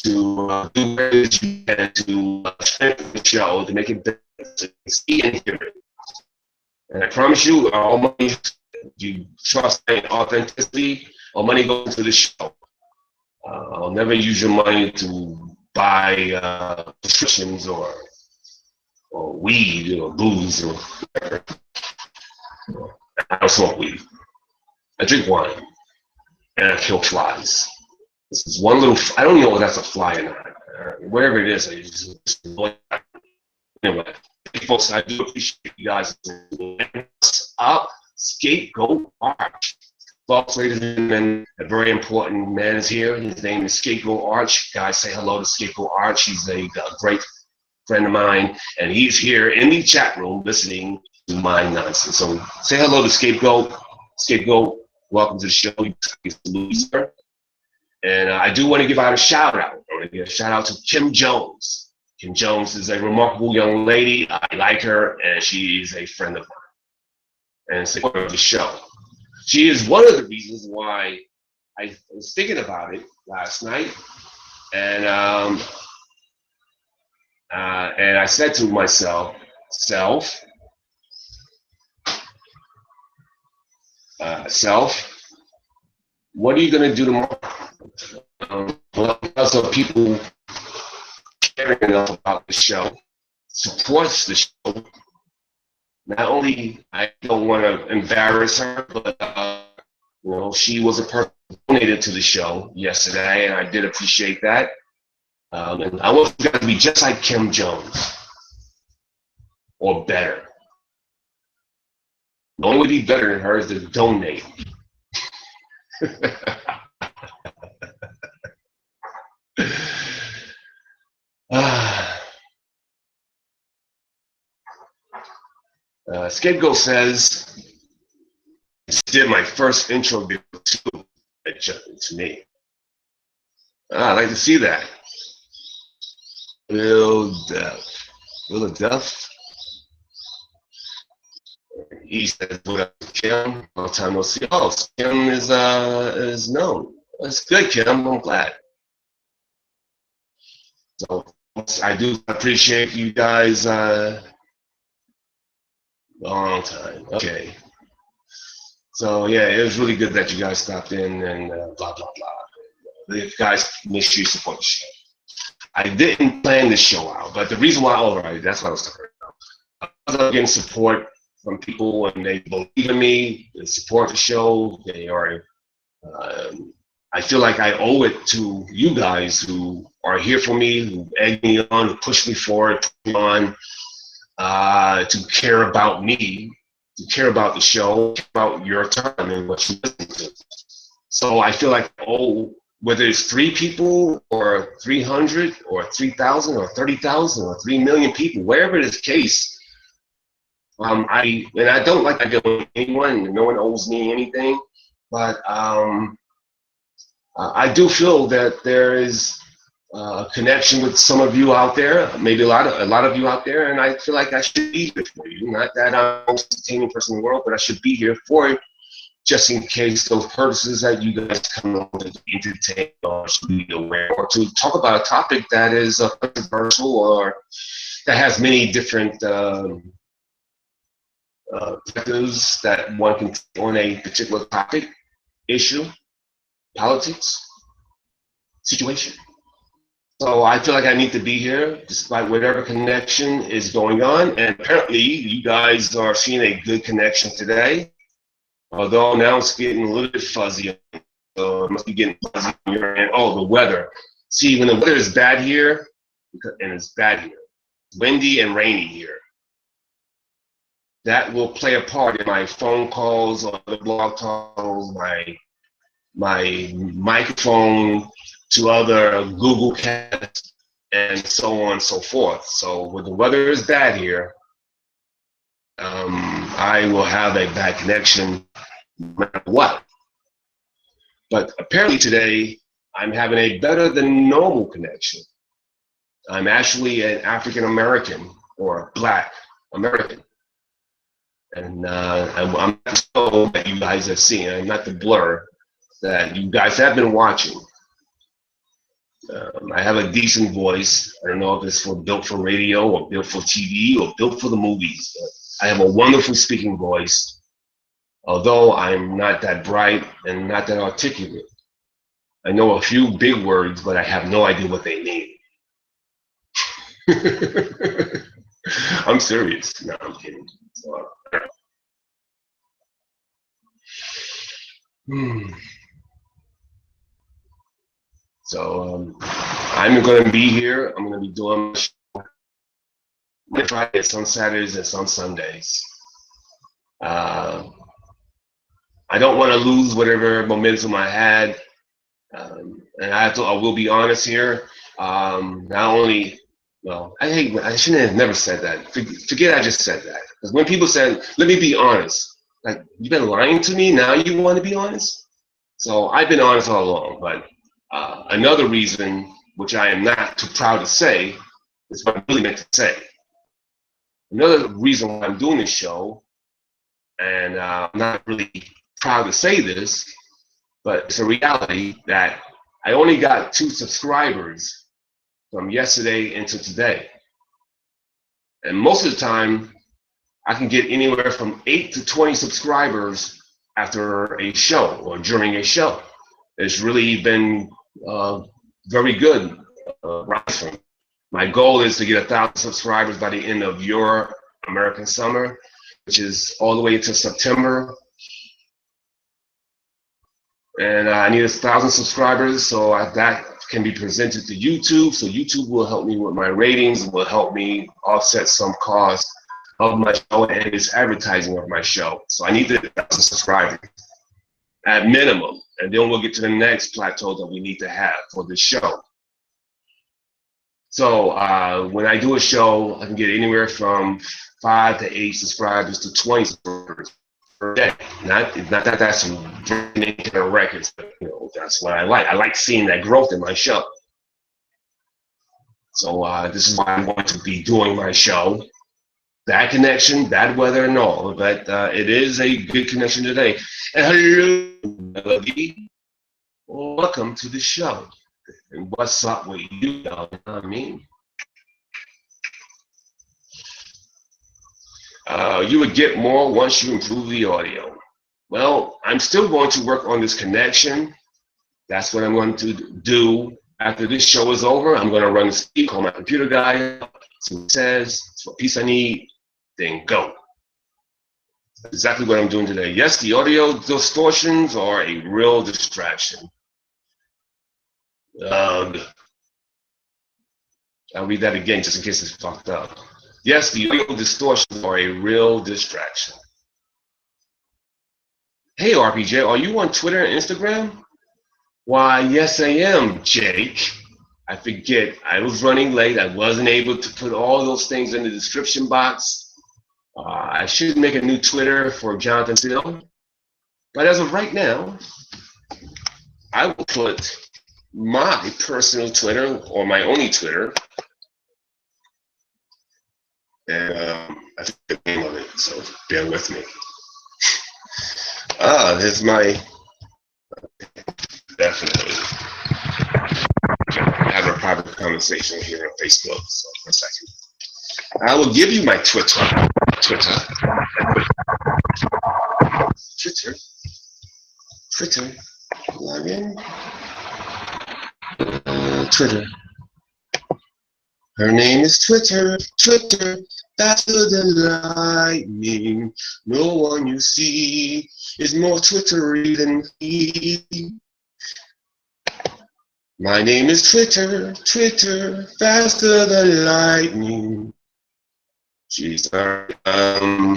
do what you can to strengthen the show, to make it better, to see and hear it. And I promise you, all money, you trust in authenticity, all money goes into the show. I'll never use your money to buy prescriptions or weed or booze or whatever. I don't smoke weed. I drink wine and I kill flies. This is one little. I don't even know if that's a fly or not. Whatever it is, I just anyway. Folks, I do appreciate you guys. What's up, Scapegoat Arch? Folks, ladies and gentlemen, a very important man is here. His name is Scapegoat Arch. Guys, say hello to Scapegoat Arch. He's a great friend of mine, and he's here in the chat room listening to my nonsense. So say hello to Scapegoat. Scapegoat, welcome to the show. And I do want to give out a shout out. I want to give a shout out to Kim Jones. Kim Jones is a remarkable young lady. I like her, and she is a friend of mine. And support of the show. She is one of the reasons why I was thinking about it last night, and I said to myself, self, what are you going to do tomorrow? Because of people caring enough about the show, supports the show. Not only I don't want to embarrass her, but you know, she was a person who donated to the show yesterday, and I did appreciate that. And I want you guys to be just like Kim Jones, or better. The only way to be better than her is to donate. Scapegoat says, "This did my first intro video to me." I'd like to see that. Bill Duff. He says, "What up, Kim? Long time no see." Oh, Kim is known. That's good, Kim. I'm glad. So I do appreciate you guys. Long time. Okay. So yeah, it was really good that you guys stopped in and blah blah blah. You guys make sure you support the show. I didn't plan the show out, but the reason why, all right, that's what I was talking about. I was getting support from people, and they believe in me, they support the show. They are. I feel like I owe it to you guys who are here for me, who egg me on, who push me forward, push me on, to care about me, to care about the show, care about your time and what you listen to. So I feel like, whether it's 3 people or 300 or 3,000 or 30,000 or 3 million people, wherever it is the case, I don't like to get with anyone. No one owes me anything, but I do feel that there is a connection with some of you out there, maybe a lot of you out there, and I feel like I should be here for you. Not that I'm the most entertaining person in the world, but I should be here for you, just in case those purposes that you guys come on to entertain or should be aware, or to talk about a topic that is controversial or that has many different perspectives that one can take on a particular topic, issue, politics, situation. So I feel like I need to be here despite whatever connection is going on. And apparently you guys are seeing a good connection today. Although now it's getting a little bit fuzzy. So it must be getting fuzzy on your end. Oh, the weather. See, when the weather is bad here, and it's bad here, windy and rainy here, that will play a part in my phone calls or the blog talks, my microphone to other Google Casts, and so on and so forth. So when the weather is bad here, I will have a bad connection no matter what. But apparently today, I'm having a better than normal connection. I'm actually an African American or Black American. And I'm not the show that you guys have seen. I'm not the blur that you guys have been watching. I have a decent voice. I don't know if it's built for radio or built for TV or built for the movies. But I have a wonderful speaking voice, although I'm not that bright and not that articulate. I know a few big words, but I have no idea what they mean. I'm serious. No, I'm kidding. So I'm going to be here. I'm going to be doing my show Fridays, on Saturdays, and on Sundays. I don't want to lose whatever momentum I had, and I will be honest here. Not only, well, I shouldn't have never said that. Forget I just said that. Because when people said, "Let me be honest," like, you've been lying to me. Now you want to be honest? So I've been honest all along. But another reason, which I am not too proud to say, is what I really meant to say. Another reason why I'm doing this show, and I'm not really proud to say this, but it's a reality that I only got 2 subscribers from yesterday into today. And most of the time, I can get anywhere from 8 to 20 subscribers after a show or during a show. It's really been very good. My goal is to get 1,000 subscribers by the end of your American summer, which is all the way into September. And I need 1,000 subscribers so that can be presented to YouTube. So YouTube will help me with my ratings and will help me offset some costs of my show and its advertising of my show. So I need the 1,000 subscribers at minimum. And then we'll get to the next plateau that we need to have for this show. So when I do a show, I can get anywhere from 5 to 8 subscribers to 20 subscribers per day. Not that that's any kind of records, but that's what I like. I like seeing that growth in my show. So this is why I'm going to be doing my show. Bad connection, bad weather, and all, but it is a good connection today. And hello, everybody. Welcome to the show. And what's up with you, y'all? You know what I mean? You would get more once you improve the audio. Well, I'm still going to work on this connection. That's what I'm going to do after this show is over. I'm going to run the speed, call my computer guy, see what he says, it's what piece I need, then go. That's exactly what I'm doing today. Yes, the audio distortions are a real distraction. Ugh. I'll read that again just in case it's fucked up. Yes, the audio distortions are a real distraction. Hey, RPJ, are you on Twitter and Instagram? Why, yes, I am, Jake. I forget. I was running late. I wasn't able to put all those things in the description box. I should make a new Twitter for Johnathan Steele. But as of right now, I will put my personal Twitter, or my only Twitter, and I forget the name of it, so bear with me. There's my, definitely, have a private conversation here on Facebook, so for a second. I will give you my Twitter. Twitter. Log in. Twitter. Her name is Twitter. Faster than lightning. No one you see is more Twittery than he. My name is Twitter, faster than lightning. Jeez, I'm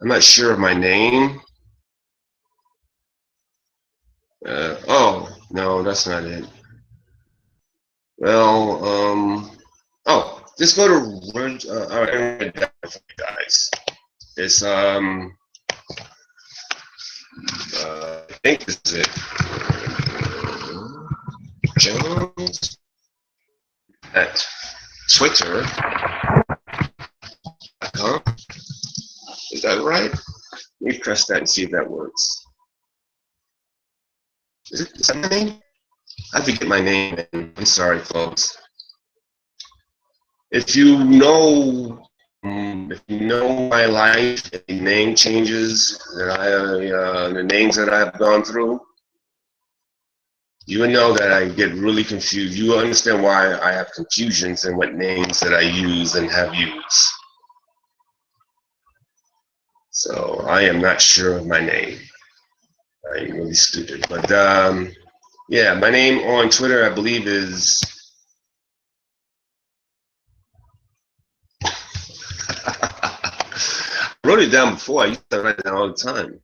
not sure of my name. Oh, no, that's not it. Well, oh, just go to, all right, guys. It's, I think this is it. Jones at Twitter.com. Is that right? Let me press that and see if that works. Is that my name? I forget my name. I'm sorry, folks. If you know my life, the name changes that the names that I've gone through, you would know that I get really confused. You understand why I have confusions in what names that I use and have used. So I am not sure of my name. I'm really stupid. But yeah, my name on Twitter, I believe, is I wrote it down before. I used to write it down all the time.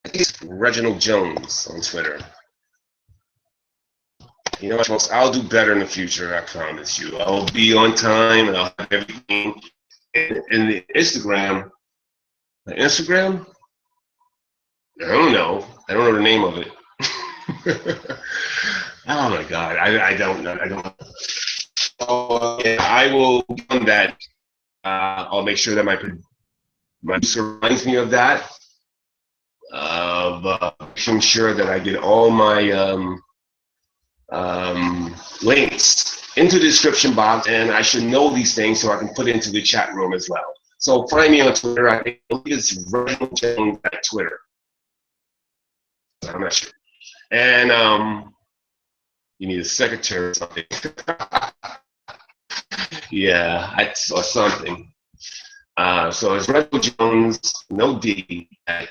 I think it's Reginald Jones on Twitter. You know what, folks? I'll do better in the future, I promise you. I'll be on time and I'll have everything. In the Instagram, I don't know. I don't know the name of it. Oh my God, I don't know. I don't know. So, yeah, I will on that. I'll make sure that my producer reminds me of that. Making sure that I get all my links into the description box, and I should know these things so I can put it into the chat room as well. So find me on Twitter. I think it's Reginald Jones at Twitter. I'm not sure. And you need a secretary or something. Yeah, I saw something. So it's Reginald Jones, no D, at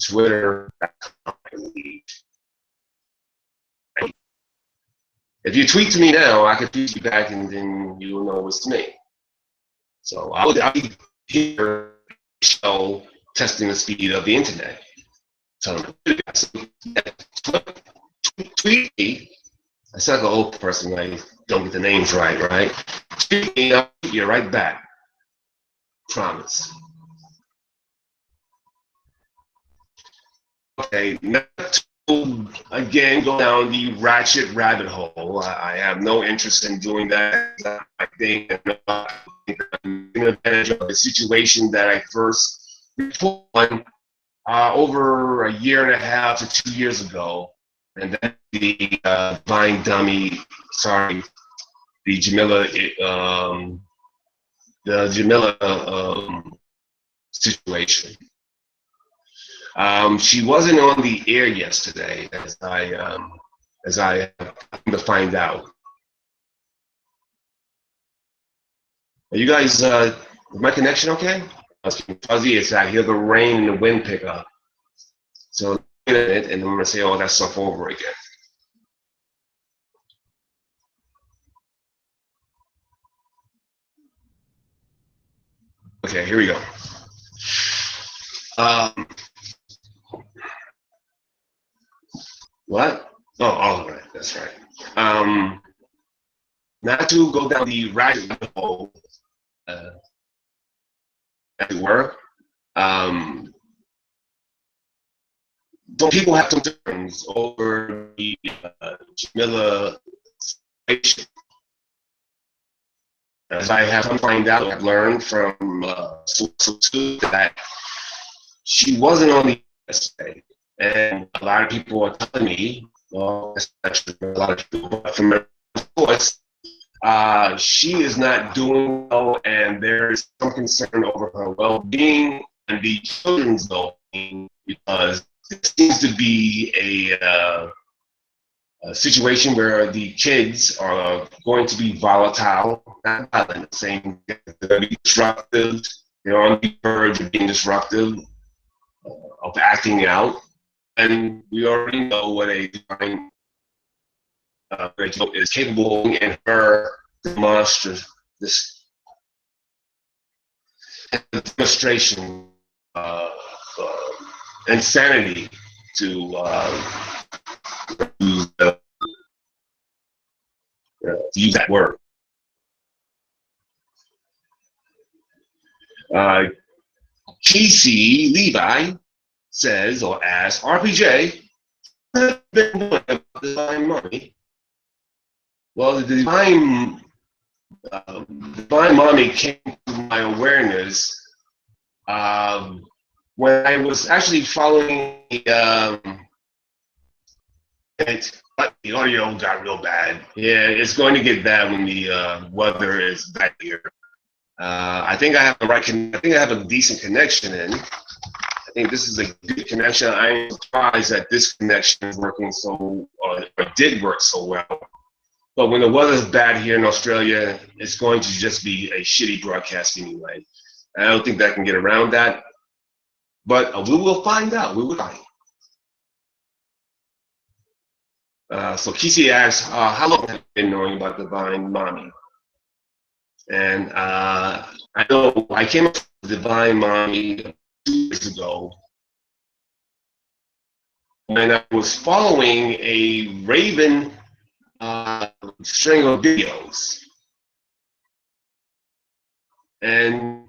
Twitter.com. If you tweet to me now, I can tweet you back, and then you'll know it's me. So I'll be here show testing the speed of the internet. So tweet me. I sound like an old person when I don't get the names right? Tweet me, I'll tweet you right back. Promise. Okay, not to, again, go down the ratchet rabbit hole. I have no interest in doing that. I think I'm taking advantage of the situation that I first put on over a year and a half to 2 years ago. And then the Vine Dummy, sorry, the Jamila situation. She wasn't on the air yesterday, as I come to find out. Are you guys, is my connection okay? It's fuzzy. I hear the rain and the wind pick up. So it, and I'm going to say all that stuff over again. Okay, here we go. What? Oh, all right, that's right. Not to go down the rabbit hole, as it were. Some people have concerns over the Jamila situation. As I have come to find out, I've learned from sources that she wasn't on the USA, and a lot of people are telling me, well, that's not true, a lot of people, but from the source, she is not doing well, and there is some concern over her well-being and the children's well-being, because it seems to be a situation where the kids are going to be volatile, not violent, saying they're going to be disruptive, they're on the verge of being disruptive, of acting out, and we already know what a divine is capable in her demonstration of insanity, to use that word. Casey Levi says or asks, RPJ, what have you been doing about divine money? Well, the divine money came to my awareness when I was actually following the audio got real bad. Yeah, it's going to get bad when the weather is bad here. I think I have the right. I think I have a decent connection in. I think this is a good connection. I'm surprised that this connection is working so, or did work so well. But when the weather's bad here in Australia, it's going to just be a shitty broadcast anyway. I don't think that I can get around that. But we will find out. We will find. So Kisi asks, how long have you been knowing about Divine Mommy? And I know I came up with Divine Mommy 2 years ago when I was following a Raven string of videos. And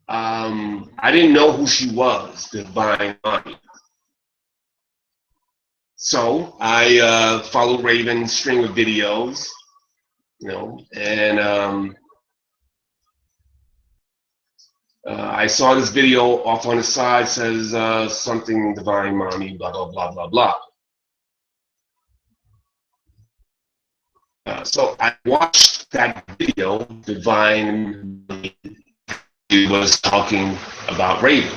I didn't know who she was, Divine Mommy. So I followed Raven's string of videos, you know, and I saw this video off on the side, says something Divine Mommy, blah, blah, blah, blah, blah. So I watched that video, Divine Mommy was talking about Raven.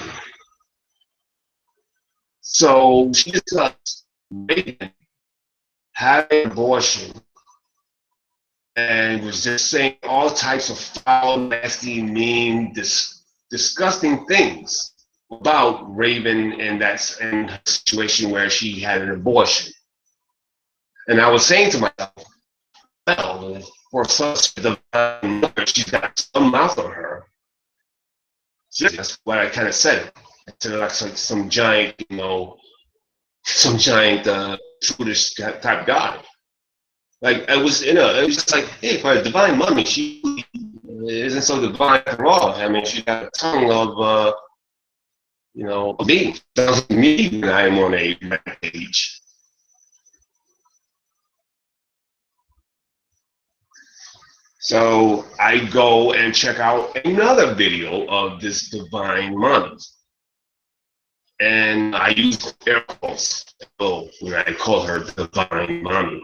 So she discussed Raven having an abortion and was just saying all types of foul, nasty, mean, disgusting things about Raven and that's in her situation where she had an abortion. And I was saying to myself, well, for such a divine mother, she's got some mouth on her. So that's what I kind of said. I said like some giant, you know, some giant prudish type guy. Like it was just like, hey, for a divine mommy, she isn't so divine at all. I mean, she got a tongue of, you know, a being. Sounds like me when I am on a rampage. So I go and check out another video of this divine mommy. And I use air quotes when I call her divine mommy.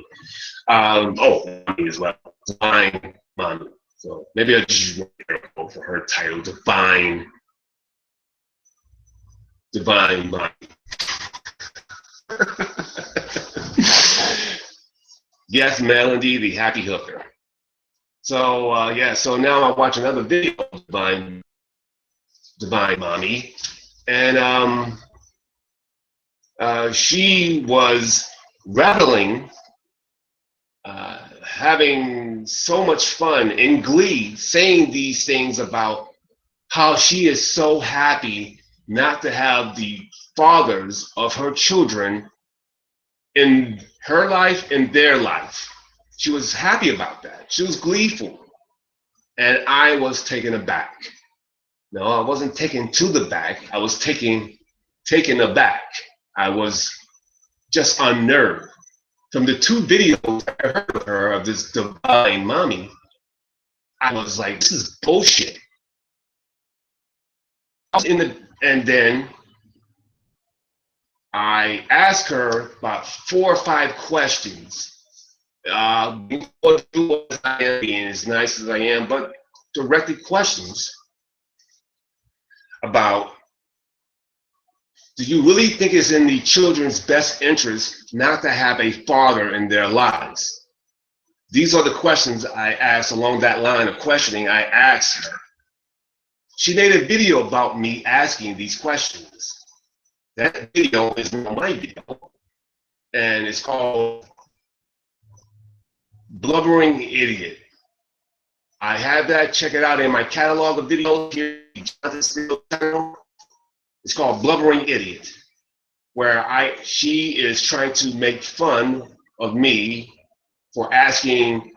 Mommy as well, divine mommy. So maybe I'll just use air quote for her title, divine mommy. Yes, Melody, the happy hooker. So yeah, so now I watch another video of divine mommy, and She was reveling, having so much fun in glee, saying these things about how she is so happy not to have the fathers of her children in her life and their life. She was happy about that. She was gleeful. And I was taken aback. No, I wasn't taken to the back. I was taken aback. I was just unnerved. From the two videos I heard of her, of this divine mommy, I was like, this is bullshit. And then I asked her about 4 or 5 questions. Being as nice as I am, but directed questions about, do you really think it's in the children's best interest not to have a father in their lives? These are the questions I asked along that line of questioning. I asked her. She made a video about me asking these questions. That video is not my video, and it's called Blubbering Idiot. I have that. Check it out in my catalog of videos here, Johnathan Steele channel. It's called Blubbering Idiot, where she is trying to make fun of me for asking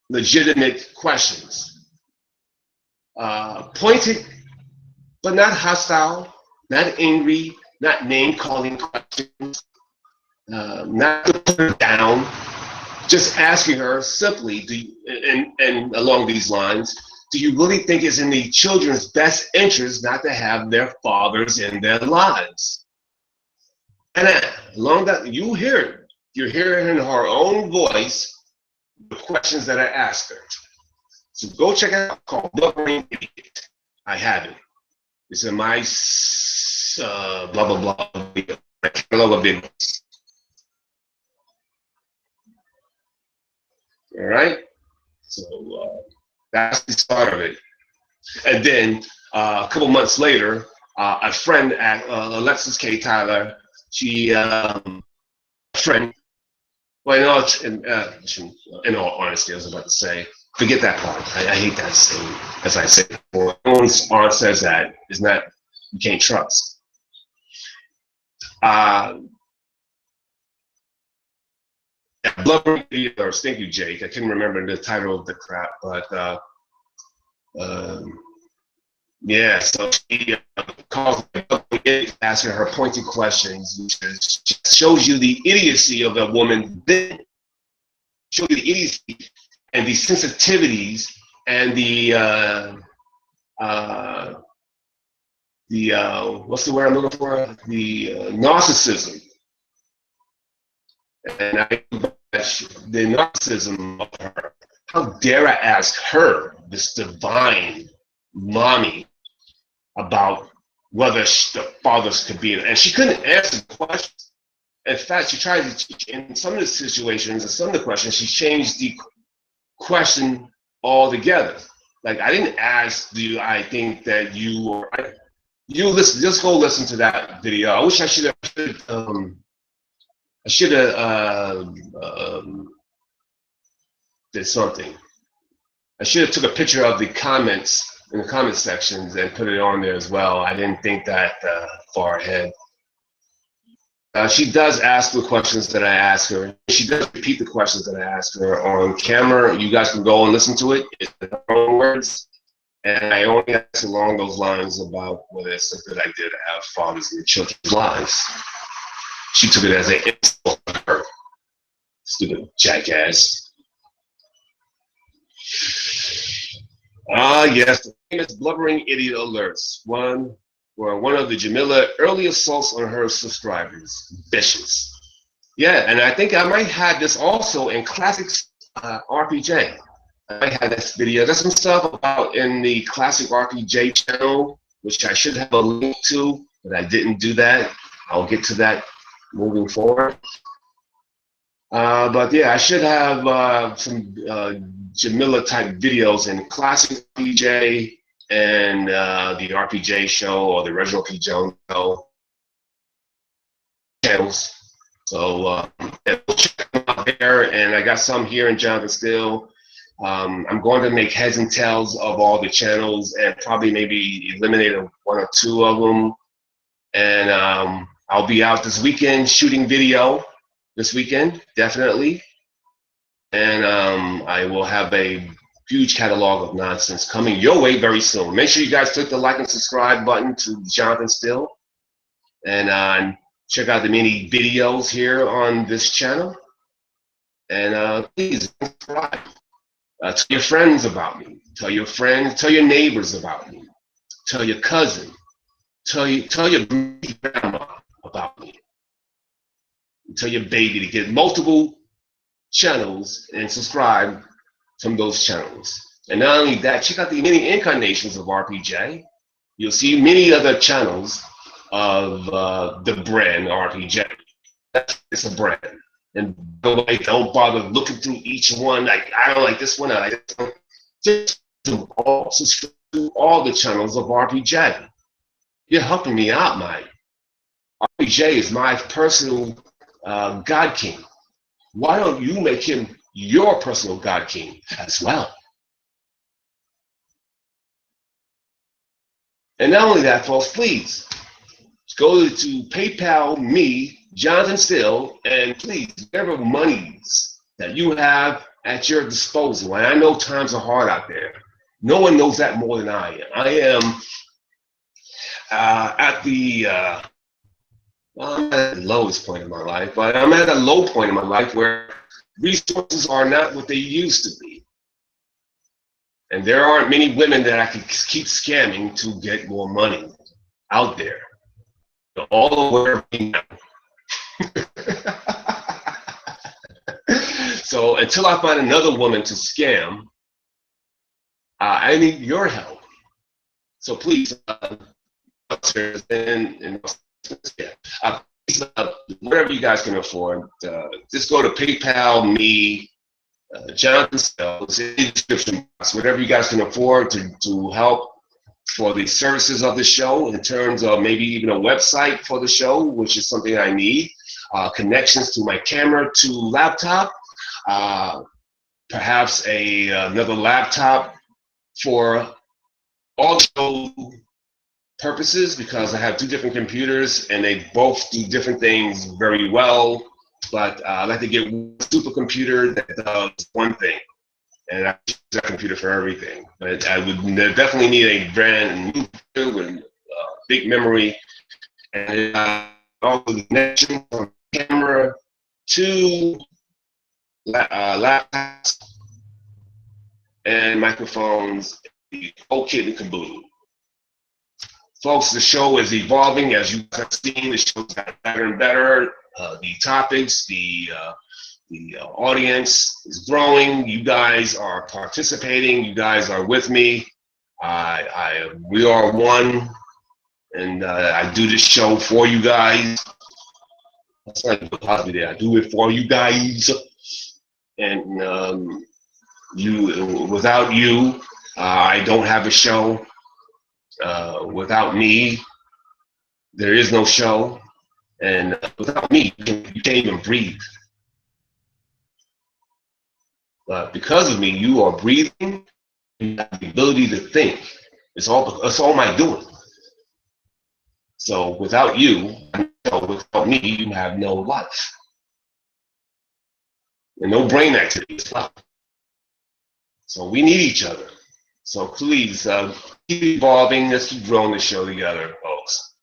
legitimate questions. Pointed, but not hostile, not angry, not name-calling questions, not to put her down, just asking her simply, and along these lines, do you really think it's in the children's best interest not to have their fathers in their lives? And along that, you're hearing in her own voice the questions that I asked her. So go check it out, called Blubbering Idiot. I have it. It's in my blah, blah, blah video, my catalog of videos. All right? So that's the start of it. And then a couple months later, a friend at Alexis K. Tyler, she, friend, well, in all honesty, I was about to say, forget that part. I hate that saying, as I said before. Everyone's aunt says that is not, you can't trust. Blubbering Idiot, thank you, Jake. I couldn't remember the title of the crap, but yeah, so she calls me, asking her pointed questions, which shows you the idiocy of a woman. Then show you the idiocy and the sensitivities and the what's the word I'm looking for? The narcissism. And the narcissism of her. How dare I ask her, this divine mommy, about whether the fathers could be in, and she couldn't answer the question. In fact, she tried to teach in some of the situations and some of the questions, she changed the question altogether. Like, I didn't ask, do I think that you, or you listen, just go listen to that video. I wish I should have did something. I should have took a picture of the comments in the comment sections and put it on there as well. I didn't think that far ahead. She does ask the questions that I ask her. She does repeat the questions that I ask her on camera. You guys can go and listen to it. It's in her own words. And I only ask along those lines about whether it's something I did have fathers in the children's lives. She took it as an insult to her. Stupid jackass. Yes, the famous Blubbering Idiot alerts. One of the Jamila early assaults on her subscribers. Vicious. Yeah, and I think I might have this also in Classic RPG. I might have this video. There's some stuff about in the Classic RPG channel, which I should have a link to, but I didn't do that. I'll get to that moving forward. But yeah, I should have some Jamila type videos in Classic RPG and the RPJ show or the original P. Jones show. channels. So check them out there, and I got some here in Johnathan Steele. I'm going to make heads and tails of all the channels and probably maybe eliminate one or two of them. And I'll be out this weekend shooting video this weekend, definitely. And I will have a huge catalog of nonsense coming your way very soon. Make sure you guys click the like and subscribe button to Johnathan Steele. And check out the many videos here on this channel. And please subscribe. Tell your friends about me. Tell your friends, tell your neighbors about me. Tell your cousin. Tell your grandma about me. Tell your baby to get multiple channels and subscribe from those channels. And not only that, check out the many incarnations of RPJ. You'll see many other channels of the brand RPJ. It's a brand. And by the way, don't bother looking through each one. Like, I don't like this one, I like this one. Just subscribe to all the channels of RPJ. You're helping me out, Mike. RPJ is my personal God King. Why don't you make him your personal God King as well? And not only that, folks, please go to PayPal me, Johnathan Steele, and please, whatever monies that you have at your disposal, and I know times are hard out there. No one knows that more than I am. I am at the well, I'm at the lowest point in my life, but I'm at a low point in my life where resources are not what they used to be. And there aren't many women that I can keep scamming to get more money out there. They're all aware of me now. So until I find another woman to scam, I need your help. So please, whatever you guys can afford, just go to PayPal me, Johnathan Steele, it's in the description box, whatever you guys can afford to help for the services of the show, in terms of maybe even a website for the show, which is something I need, connections to my camera to laptop, perhaps another laptop for all show purposes, because I have two different computers and they both do different things very well. But I'd like to get one supercomputer that does one thing, and I use that computer for everything. But I would definitely need a brand new computer with big memory, and all the connections from camera to laptops and microphones, the whole kit and caboodle. Folks, the show is evolving. As you have seen, the show's gotten better and better. The topics, the audience is growing. You guys are participating. You guys are with me. We are one, and I do this show for you guys. That's not good positive there. I do it for you guys, and without you, I don't have a show. Without me, there is no show. And without me, you can't even breathe. But because of me, you are breathing. You have the ability to think. It's all my doing. So without you, without me, you have no life. And no brain activity as well. So we need each other. So please, keep evolving. Let's keep growing the show together, folks.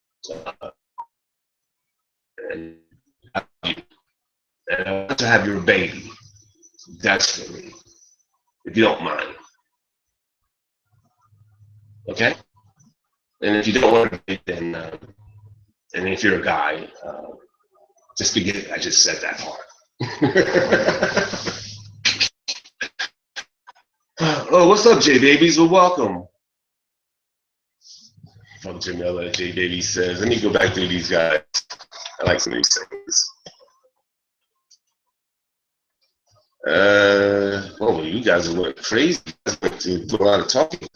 And I want to have your baby desperately, if you don't mind. Okay? And if you don't want to, then and if you're a guy, just forget it. I just said that part. Oh, what's up, J Babies? Well, welcome. From Jamila, J Baby says, let me go back through these guys. I like some of these things. Oh, you guys went crazy. To do a lot of talking.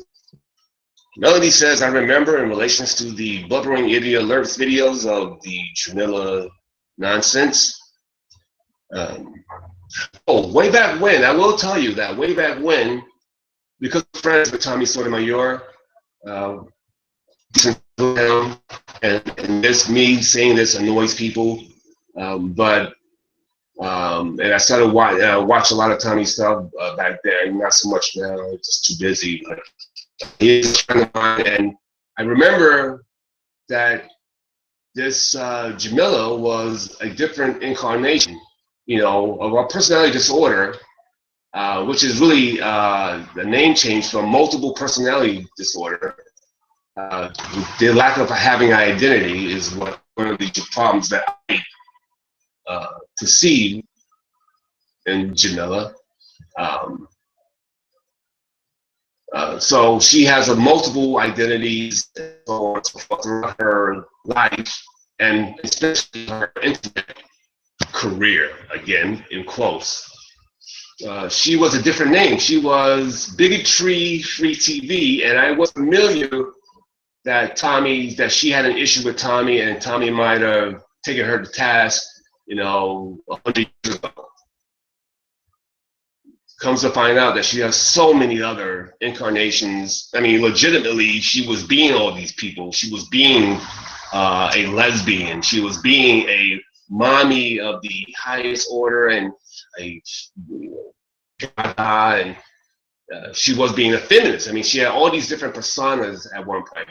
Melody says, I remember in relations to the blubbering idiot alerts videos of the Trinilla nonsense. Um, oh, way back when, I will tell you that way back when, because I'm friends with Tommy Sotomayor, uh, and this me saying this annoys people, but and I started watch a lot of Tommy stuff back then, not so much now, just too busy. But he's a friend of mine, and I remember that this Jamila was a different incarnation, of a personality disorder, which is really the name change from multiple personality disorder. The lack of having identity is one of the problems that I perceive in Jamila. Um, so she has a multiple identities throughout her life, and especially her internet career, again, in quotes. She was a different name. She was Bigotry Free TV, and I was familiar that she had an issue with Tommy, and Tommy might have taken her to task, 100 years ago. Comes to find out that she has so many other incarnations. I mean, legitimately, she was being all these people. She was being a lesbian. She was being a mommy of the highest order, and and she was being a feminist. I mean, she had all these different personas at one point.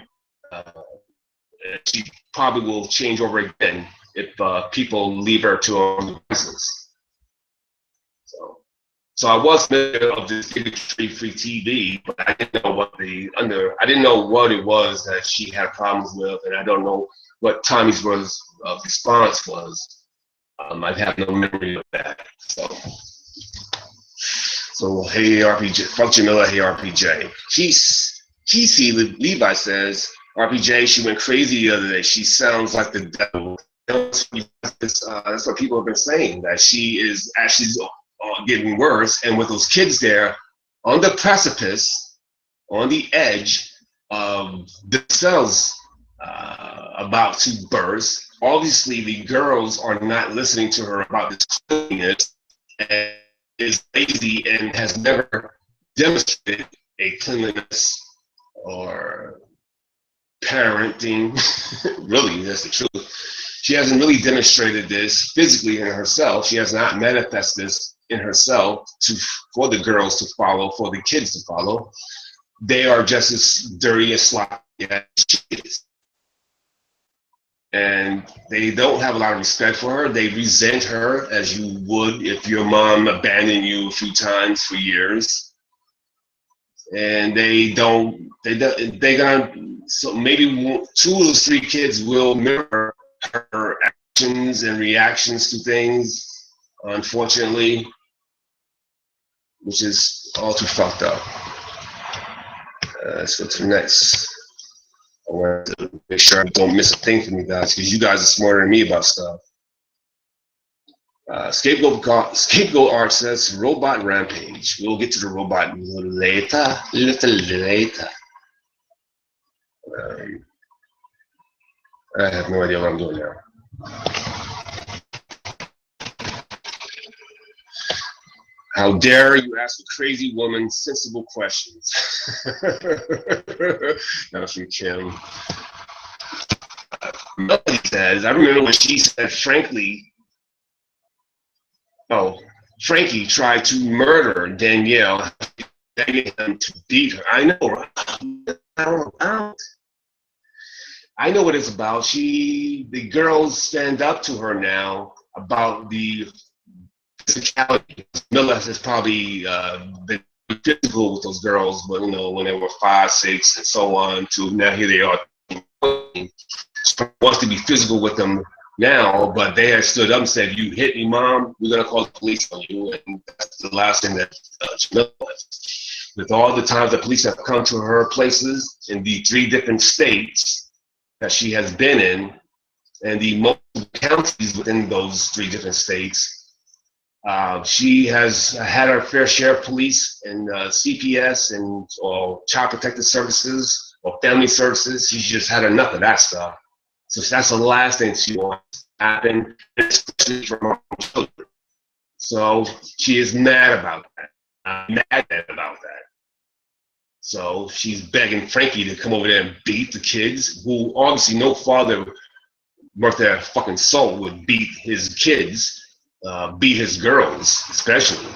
She probably will change over again if people leave her to her own devices. So I was familiar of this Bigotry Free TV, but I didn't know I didn't know what it was that she had problems with, and I don't know what Tommy's response was. I have no memory of that. So hey RPJ, fuck Jamila, hey RPJ. Casey Levi says, RPJ, she went crazy the other day. She sounds like the devil. That's what people have been saying, that she is actually getting worse, and with those kids there on the precipice, on the edge of themselves about to burst. Obviously, the girls are not listening to her about this cleanliness, and is lazy and has never demonstrated a cleanliness or parenting. Really, that's the truth. She hasn't really demonstrated this physically in herself. She has not manifested this in herself for the girls to follow, for the kids to follow. They are just as dirty and sloppy as she is. And they don't have a lot of respect for her. They resent her as you would if your mom abandoned you a few times for years. And so maybe 2 of those 3 kids will mirror her actions and reactions to things, unfortunately, which is all too fucked up. Let's go to the next. I want to make sure I don't miss a thing from you guys, because you guys are smarter than me about stuff. Scapegoat Art says robot rampage. We'll get to the robot a little later. I have no idea what I'm doing now. How dare you ask a crazy woman sensible questions? Not from Kim. Melody says, I remember when she said, Frankie tried to murder Danielle, begging him to beat her. I know. I know what it's about. The girls stand up to her now about the physicality. Miller has probably been physical with those girls, but when they were 5, 6, and so on, to now here they are. She wants to be physical with them now, but they had stood up and said, "You hit me, Mom. We're gonna call the police on you." And that's the last thing that Jamila was. With all the times that police have come to her places in the 3 different states that she has been in, and the multiple counties within those 3 different states, she has had her fair share of police and CPS or Child Protective Services or Family Services. She's just had enough of that stuff. So that's the last thing she wants. happen, especially from our own children. So she is mad about that. Mad about that. So she's begging Frankie to come over there and beat the kids, who obviously no father worth their fucking soul would beat his kids, beat his girls, especially.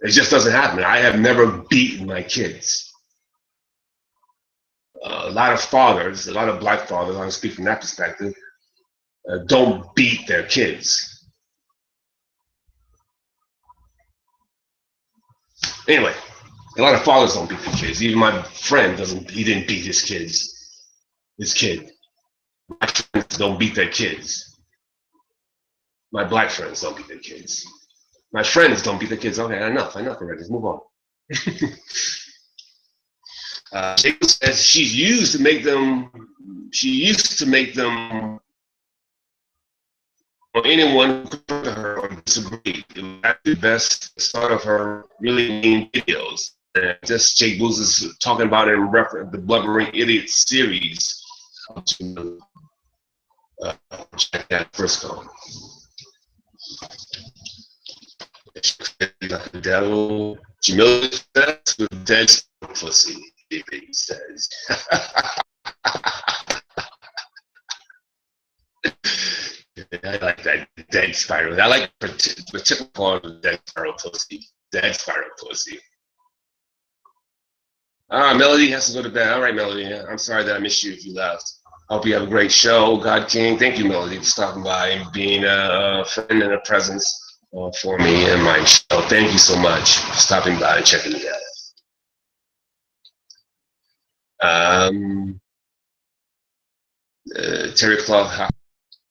It just doesn't happen. I have never beaten my kids. A lot of fathers, a lot of black fathers, I speak from that perspective, don't beat their kids. Anyway, a lot of fathers don't beat their kids. Even my friend he didn't beat his kid. My friends don't beat their kids. My black friends don't beat their kids. My friends don't beat their kids. Okay, enough already. Let's move on. Jacob says she used to make them, or anyone who could to her or disagree. It was actually the best start of her really mean videos. And just Jake Booz is talking about it in reference the Blubbering Idiot series. Check that first go. The devil, humility with dead pussy, he says. I like that dead spiral. I like the typical part of the dead spiral pussy. Dead spiral pussy. Melody has to go to bed. All right, Melody. I'm sorry that I missed you if you left. I hope you have a great show. God King, thank you, Melody, for stopping by and being a friend and a presence for me and my show. Thank you so much for stopping by and checking me out. Terry Clark,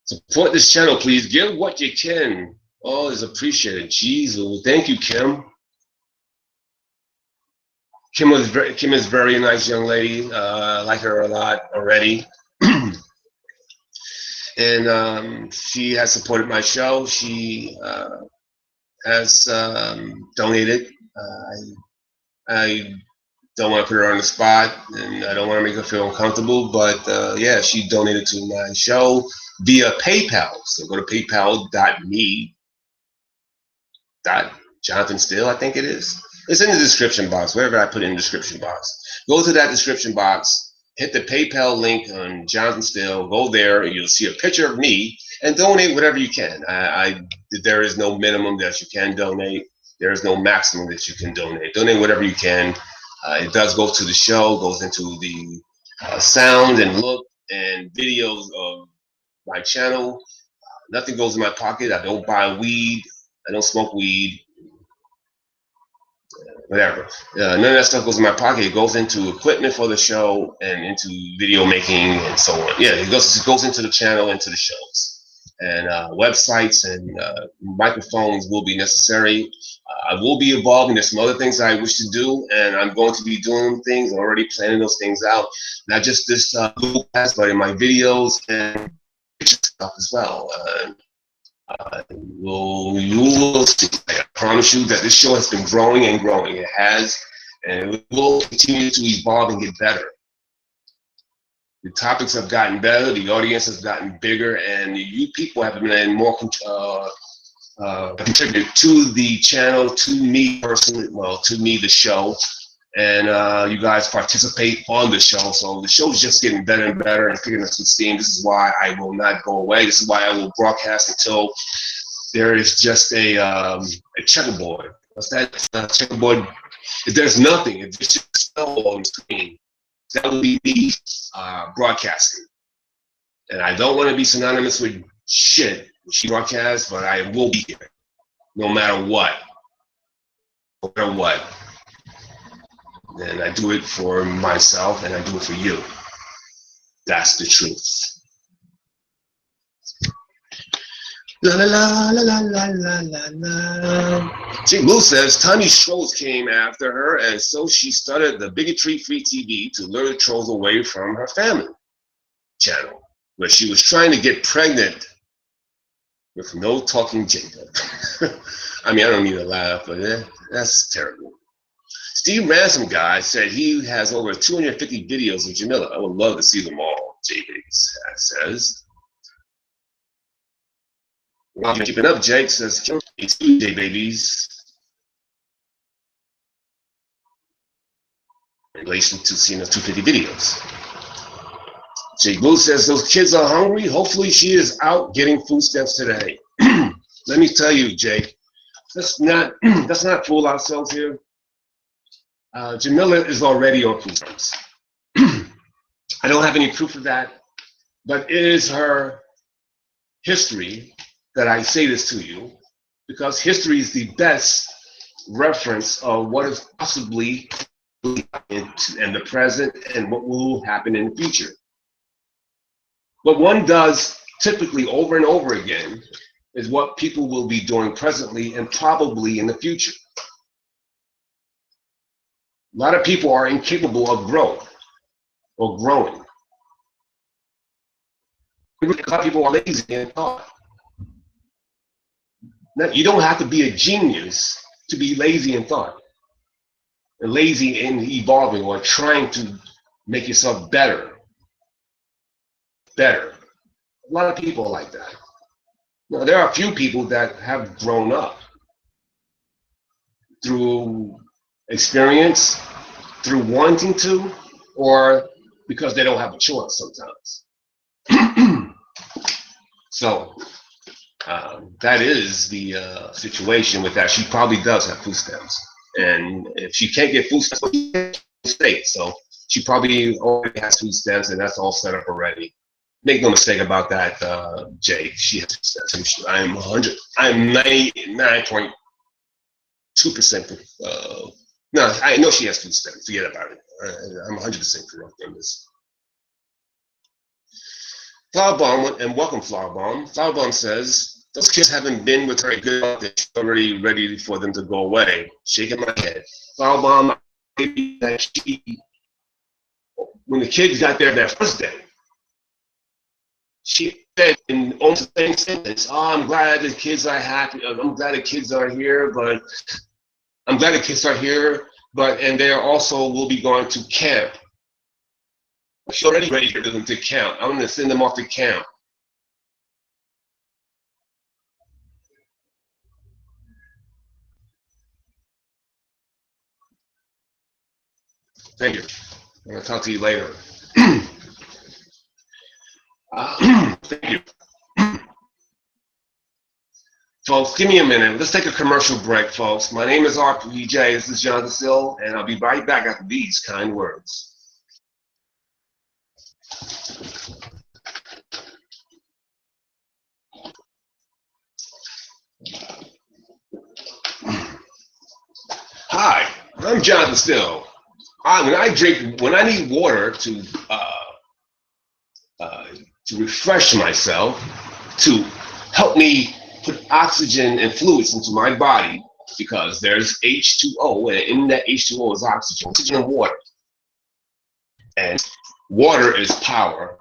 support this channel, please. Give what you can. All is appreciated. Jesus, thank you, Kim. Kim is a very nice young lady. I like her a lot already. And she has supported my show. She has donated. I don't want to put her on the spot, and I don't want to make her feel uncomfortable, but yeah, she donated to my show via PayPal. So go to paypal.me/Johnathan Steele, I think it is. It's in the description box, wherever I put it in the description box. Go to that description box, hit the PayPal link on Johnathan Steele, go there, and you'll see a picture of me, and donate whatever you can. There is no minimum that you can donate. There is no maximum that you can donate. Donate whatever you can. It does go to the show, goes into the sound and look and videos of my channel. Nothing goes in my pocket. I don't buy weed. I don't smoke weed. Whatever. None of that stuff goes in my pocket. It goes into equipment for the show and into video making and so on. Yeah, it goes into the channel, into the shows. And websites and microphones will be necessary. I will be evolving. There's some other things I wish to do, and I'm going to be doing things, already planning those things out. Not just this Google Pass, but in my videos and stuff as well. You will see. I promise you that this show has been growing and growing. It has, and it will continue to evolve and get better. The topics have gotten better, the audience has gotten bigger, and you people have been more contributed to the channel, to me personally, well, to me, the show, and you guys participate on the show. So the show is just getting better and better and picking up some steam. This is why I will not go away. This is why I will broadcast until there is just a checkerboard. What's that checkerboard? If there's nothing, if it's just snow on the screen, that will be me broadcasting. And I don't want to be synonymous with shit, she broadcasts, but I will be here, no matter what. No matter what. And I do it for myself, and I do it for you. That's the truth. La la la la la la la la. Jake Blue says Tommy Trolls came after her, and so she started the Bigotry-Free TV to lure the trolls away from her family channel, where she was trying to get pregnant with no talking Jacob. I mean, I don't need to laugh, but that's terrible. Steve Ransom guy said he has over 250 videos of Jamila. I would love to see them all, Jake says. Well, keeping up, Jake says, J babies. In relation to seeing those 250 videos. Jake Blue says, those kids are hungry. Hopefully she is out getting food stamps today. Let me tell you, Jake, let's not fool ourselves here. Jamila is already on food stamps. I don't have any proof of that, but it is her history that I say this to you, because history is the best reference of what is possibly in the present and what will happen in the future. What one does typically over and over again is what people will be doing presently and probably in the future. A lot of people are incapable of growth or growing. A lot of people are lazy in thought. Now, you don't have to be a genius to be lazy in thought, and lazy in evolving or trying to make yourself better. A lot of people are like that. Now, there are a few people that have grown up through experience, through wanting to, or because they don't have a choice sometimes. So that is the situation with that. She probably does have food stamps, and if she can't get food stamps, she can't state. So she probably already has food stamps, and that's all set up already. Make no mistake about that, Jay. She has food stamps. I'm 99.2%. No, I know she has food stamps. Forget about it. I'm 100% correct on this. Flowerbomb, and welcome, Flowerbomb. Flowerbomb says, those kids haven't been with her a good month. She's already ready for them to go away. Shaking my head. Flowerbomb, when the kids got there that first day, she said in almost the same sentence, oh, I'm glad the kids are happy. I'm glad the kids are here, but and they also will be going to camp. She's already ready for them to camp. I'm going to send them off to camp. Thank you. I'm going to talk to you later. Thank you. Folks, give me a minute. Let's take a commercial break, folks. My name is RPG. This is Johnathan Steele, and I'll be right back after these kind words. Hi, I'm Johnathan Steele. When I need water to refresh myself, to help me put oxygen and fluids into my body, because there's H2O, and in that H2O is oxygen and water. And water is power.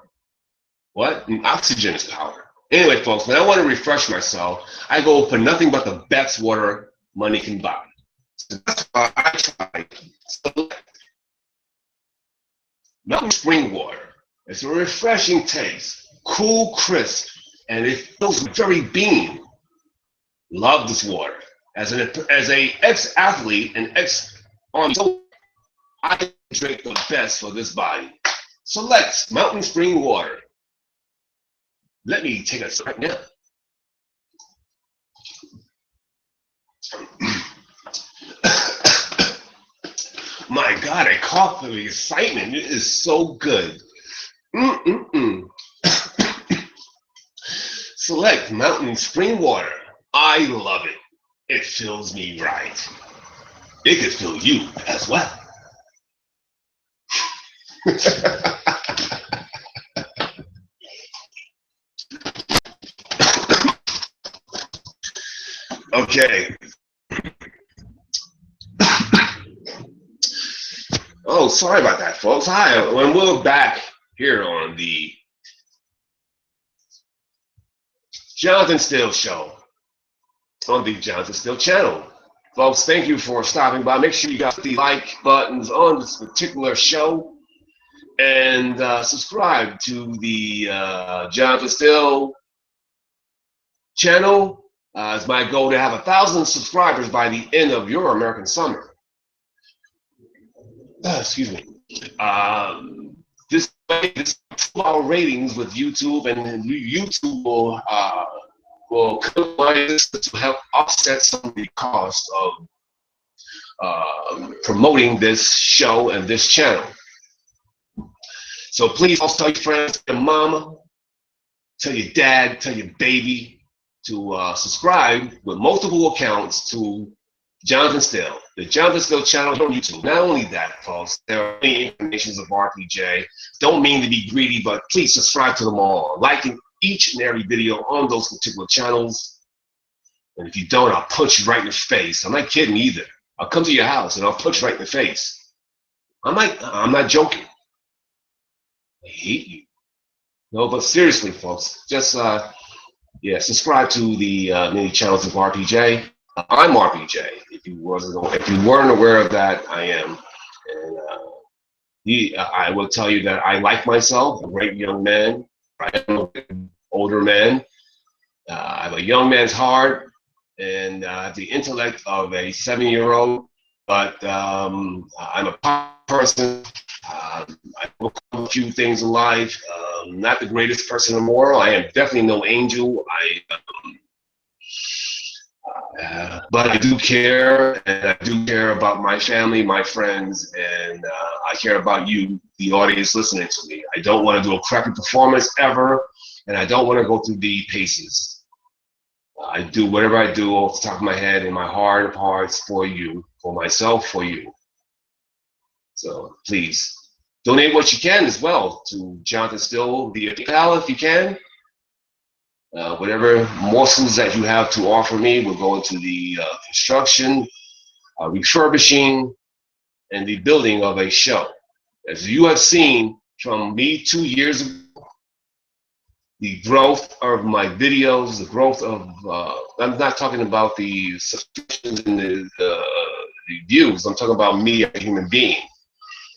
What? And oxygen is power. Anyway, folks, when I want to refresh myself, I go for nothing but the best water money can buy. So that's why I try mountain spring water. It's a refreshing taste, cool, crisp, and it feels very being. Love this water. As a ex-athlete and ex-army soldier, I drink the best for this body. Select mountain spring water. Let me take a sip right now. My God, I cough with excitement. It is so good. Select mountain spring water. I love it. It fills me right. It could fill you as well. Okay. Oh, sorry about that, folks. Hi, and we're back here on the Johnathan Steele Show on the Johnathan Steele channel. Folks, thank you for stopping by. Make sure you got the like buttons on this particular show and subscribe to the Johnathan Steele channel. It's my goal to have 1,000 subscribers by the end of your American summer. Excuse me. This 2-hour ratings with YouTube, and YouTube will compromise to help offset some of the cost of promoting this show and this channel. So please also tell your friends, tell your mama, tell your dad, tell your baby to subscribe with multiple accounts to Johnathan Steele, the Johnathan Steele channel on YouTube. Not only that, folks, there are many incarnations of RPJ. Don't mean to be greedy, but please subscribe to them all. Liking each and every video on those particular channels. And if you don't, I'll punch you right in the face. I'm not kidding either. I'll come to your house and I'll punch you right in the face. I'm not joking. I hate you. No, but seriously, folks, just subscribe to the many channels of RPJ. I'm RPJ. If you weren't aware of that, I am. And I will tell you that I like myself, a great young man. I am an older man. I have a young man's heart, and I have the intellect of a 7-year-old. But I'm a person. I overcome a few things in life. Not the greatest person in the world. I am definitely no angel. But I do care, and I do care about my family, my friends, and I care about you, the audience listening to me. I don't want to do a crappy performance ever, and I don't want to go through the paces. I do whatever I do off the top of my head in my heart of hearts for you, for myself, for you. So please donate what you can as well to Johnathan Steele via PayPal if you can. Whatever morsels that you have to offer me will go into the construction, refurbishing, and the building of a show. As you have seen from me 2 years ago, the growth of my videos, the growth of, I'm not talking about the subscriptions and the views, I'm talking about me as a human being,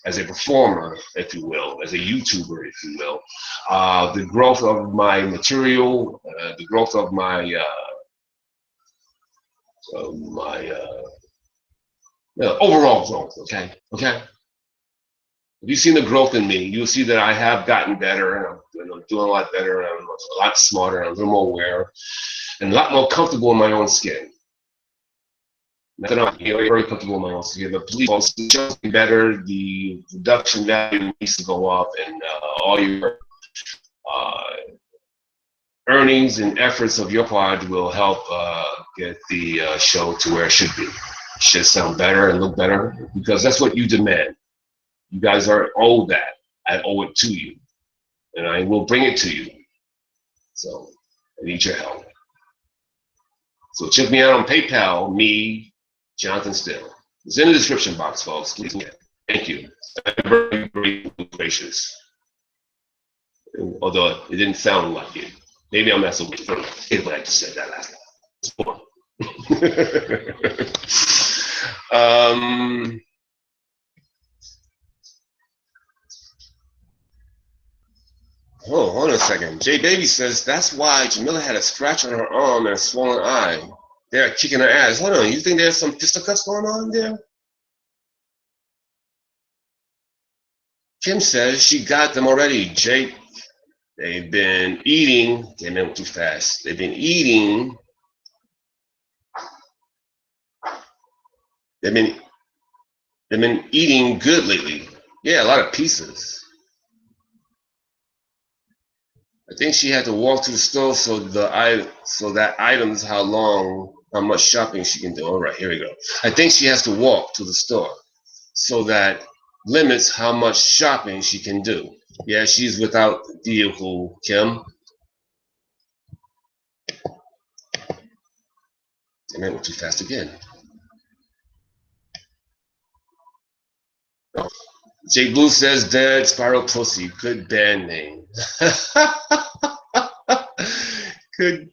as a performer, if you will, as a YouTuber, if you will. The growth of my material, the growth of my overall growth, okay? If you've seen the growth in me, you'll see that I have gotten better, and I'm doing a lot better, and I'm a lot smarter, and a little more aware, and a lot more comfortable in my own skin. Not that I'm very comfortable in my own skin, but please, folks, just be better. The production value needs to go up, and all your earnings and efforts of your part will help get the show to where it should be. It should sound better and look better, because that's what you demand. You guys are owed that. I owe it to you, and I will bring it to you. So I need your help. So check me out on PayPal, me, Johnathan Steele. It's in the description box, folks. Please get it. Thank you. I'm very, very gracious. Although it didn't sound like it. Maybe I'm not so good. I just said that last time. Hold on a second. J Baby says that's why Jamila had a scratch on her arm and a swollen eye. They're kicking her ass. Hold on, you think there's some fisticuffs going on there? Kim says she got them already. Jake, they've been eating. They went too fast. They've been eating. They've been eating good lately. Yeah, a lot of pieces. I think she had to walk to the store so that items how much shopping she can do. All right, here we go. I think she has to walk to the store so that limits how much shopping she can do. Yeah, she's without vehicle, Kim. And I went too fast again. Oh. Jake Blue says Dead Spiral Pussy. Good band name. Good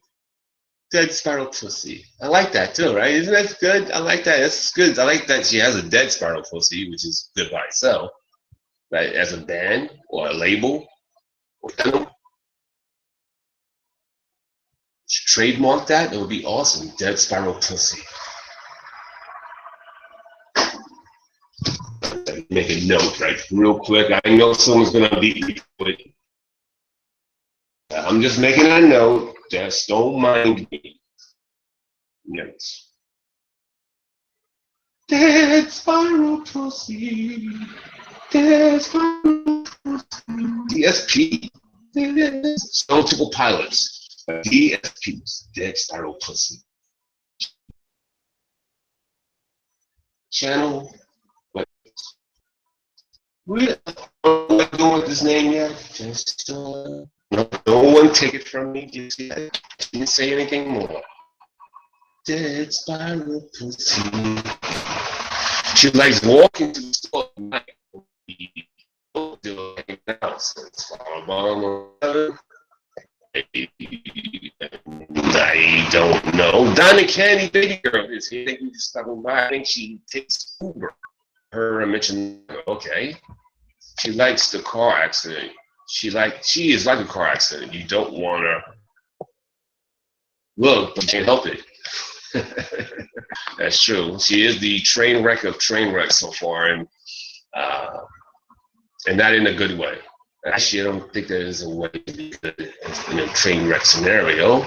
Dead spiral pussy. I like that too, right? Isn't that good? I like that. That's good. I like that she has a dead spiral pussy, which is good by itself, right? As a band or a label, or trademark that. It would be awesome. Dead spiral pussy. Make a note, right? Real quick. I know someone's gonna beat me for it. I'm just making a note. Just don't mind me. Notes. Dead spiral pussy. Dead spiral pussy. DSP. Stone Temple Pilots. DSPs. Dead spiral pussy. Channel. We're not doing with this name yet. Just no one take it from me just yet. Didn't say anything more. Dead spiral pussy. She likes walking to the store at night. I don't know. Donna Candy, baby girl, is here. I think we just stopping by. I think she takes Uber. Her mentioned, okay. She likes the car accident. She is like a car accident. You don't want to look, but you can't help it. That's true. She is the train wreck of train wrecks so far, and not in a good way. Actually, I don't think there is a way to be good in a train wreck scenario.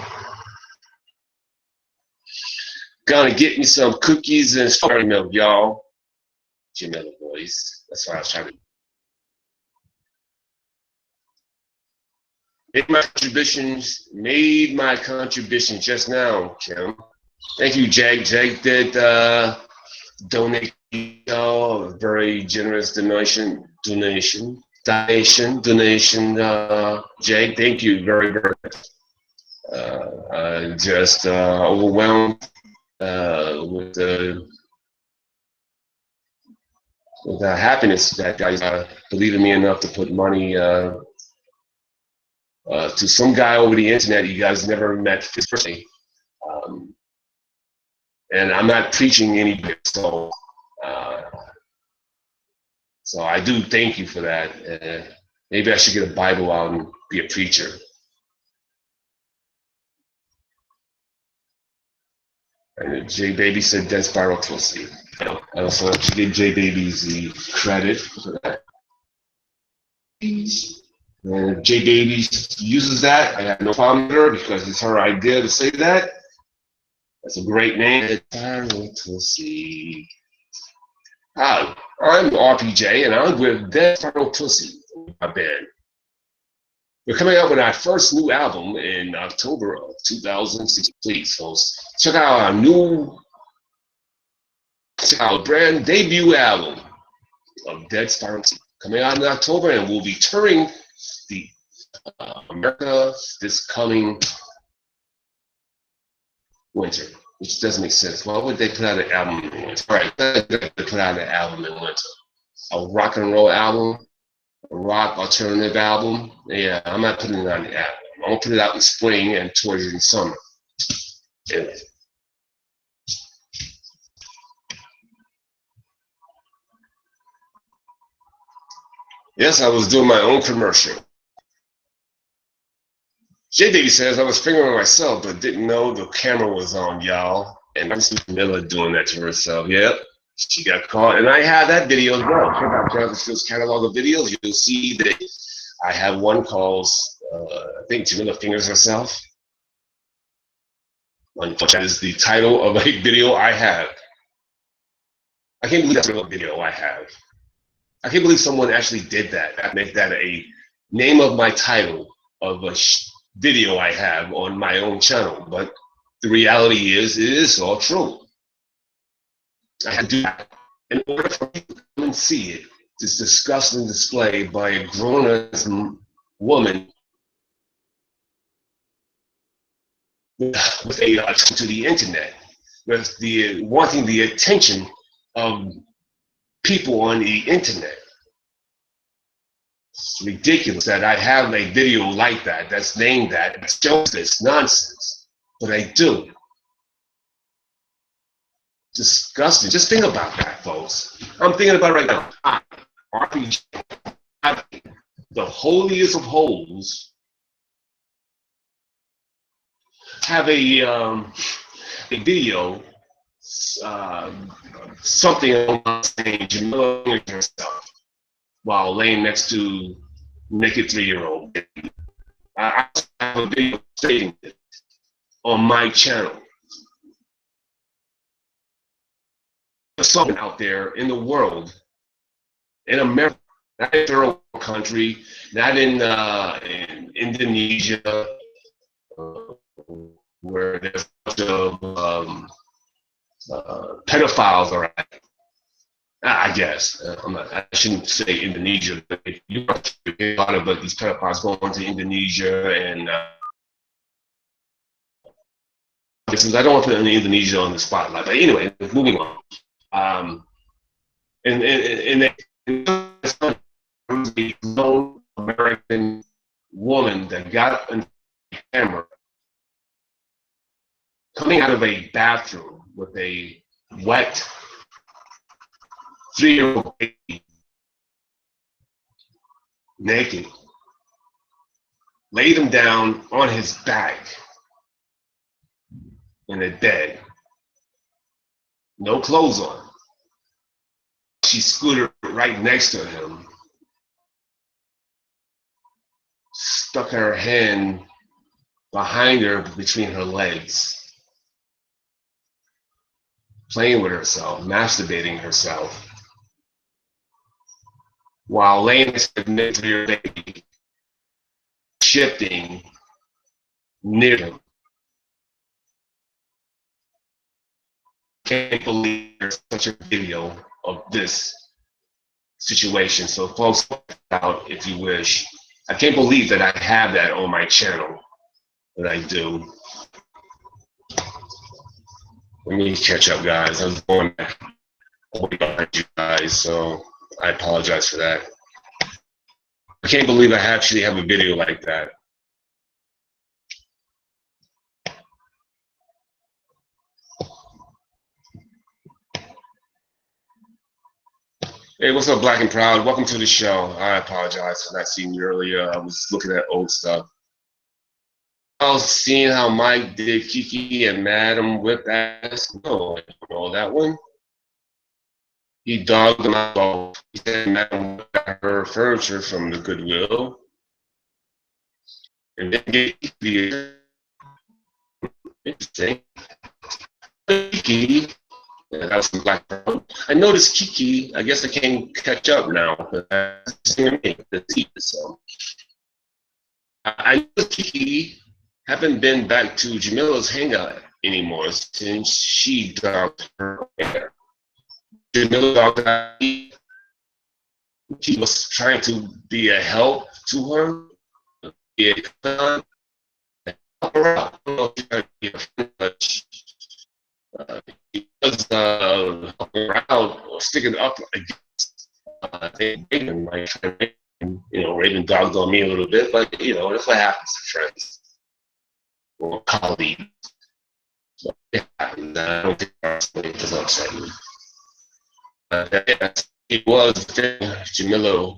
Gonna get me some cookies and strawberry milk, y'all. Jamila voice. That's why I was trying to. Made my contribution just now, Kim. Thank you, Jake. Jake did donate a very generous donation. Jake, thank you very, very much. Just overwhelmed with the happiness that guys believe in me enough to put money to some guy over the internet you guys never met physically. And I'm not preaching any bit, so I do thank you for that. Maybe I should get a Bible out and be a preacher. And J Baby said Dead Spiral Pussy. I also want to give J Babies the credit for that. And if J Baby uses that, I have no problem with her because it's her idea to say that. That's a great name. Dead Spiral Pussy. Hi, I'm RPJ, and I'm with Dead Spiral Pussy, my band. We're coming out with our first new album in October of 2016. Please, folks, check out our brand debut album of Dead Spiral Pussy, coming out in October, and we'll be touring the America this coming winter. Which doesn't make sense. Why would they put out an album in winter? All right, they put out an album in winter. A rock and roll album, a rock alternative album. Yeah, I'm not putting it on the album. I'm gonna put it out in spring and towards in summer. Anyway. Yes, I was doing my own commercial. J Baby says I was fingering myself, but didn't know the camera was on, y'all. And I'm just Miller doing that to herself. Yep, she got caught, and I have that video as well. Check out Johnathan Steele's catalog of videos. You'll see that I have one called, I think Jamila fingers herself. That is the title of a video I have. I can't believe that's a video I have. I can't believe someone actually did that. I make that a name of my title of a video I have on my own channel, but the reality is, it is all true. I had to do that in order for people to come and see it. This disgusting display by a grown-ass woman with a to the internet, with the wanting the attention of people on the internet. It's ridiculous that I have a video like that that's named that shows this nonsense. but I do. Disgusting. Just think about that, folks. I'm thinking about it right now. RPG, the holiest of holes, have a video, uh, something on stage, humiliating herself while laying next to naked 3-year-old. I have a video stating it on my channel. There's someone out there in the world, in America, not in a third world country, not in Indonesia, where there's a bunch of pedophiles are at. I guess I shouldn't say Indonesia, but you know, a lot of these pedophiles going to Indonesia, and I don't want to put Indonesia on the spotlight. But anyway, moving on. And a known American woman that got a camera coming out of a bathroom with a wet 3-year-old baby, naked, laid him down on his back in a bed, no clothes on. She scooted right next to him, stuck her hand behind her between her legs, playing with herself, masturbating herself, while laying next to your baby, shifting near him. Can't believe there's such a video of this situation. So folks, out if you wish. I can't believe that I have that on my channel, but I do. Let me catch up, guys. I was going back behind you guys, so I apologize for that. I can't believe I actually have a video like that. Hey, what's up, Black and Proud? Welcome to the show. I apologize for not seeing you earlier. I was looking at old stuff. I was seeing how Mike did Kiki and Madam whip ass. No, I don't know that one. He dogged them out. He said Madam got her furniture from the Goodwill. And then get Kiki. Interesting. Kiki. Yeah, that was some Black Proud. I noticed Kiki. I guess I can't catch up now. But that's the TV, so. I know Kiki haven't been back to Jamila's hangout anymore since she dogged her hair. Jamila dogged her. She was trying to be a help to her. It help her out. I don't know if she's trying to be a friend, but she was helping her out or sticking up against Raven, like, you know, Raven dogged on me a little bit, but you know, that's what happens to friends or colleagues. So it happens. I don't think it doesn't upset me. It was Jamila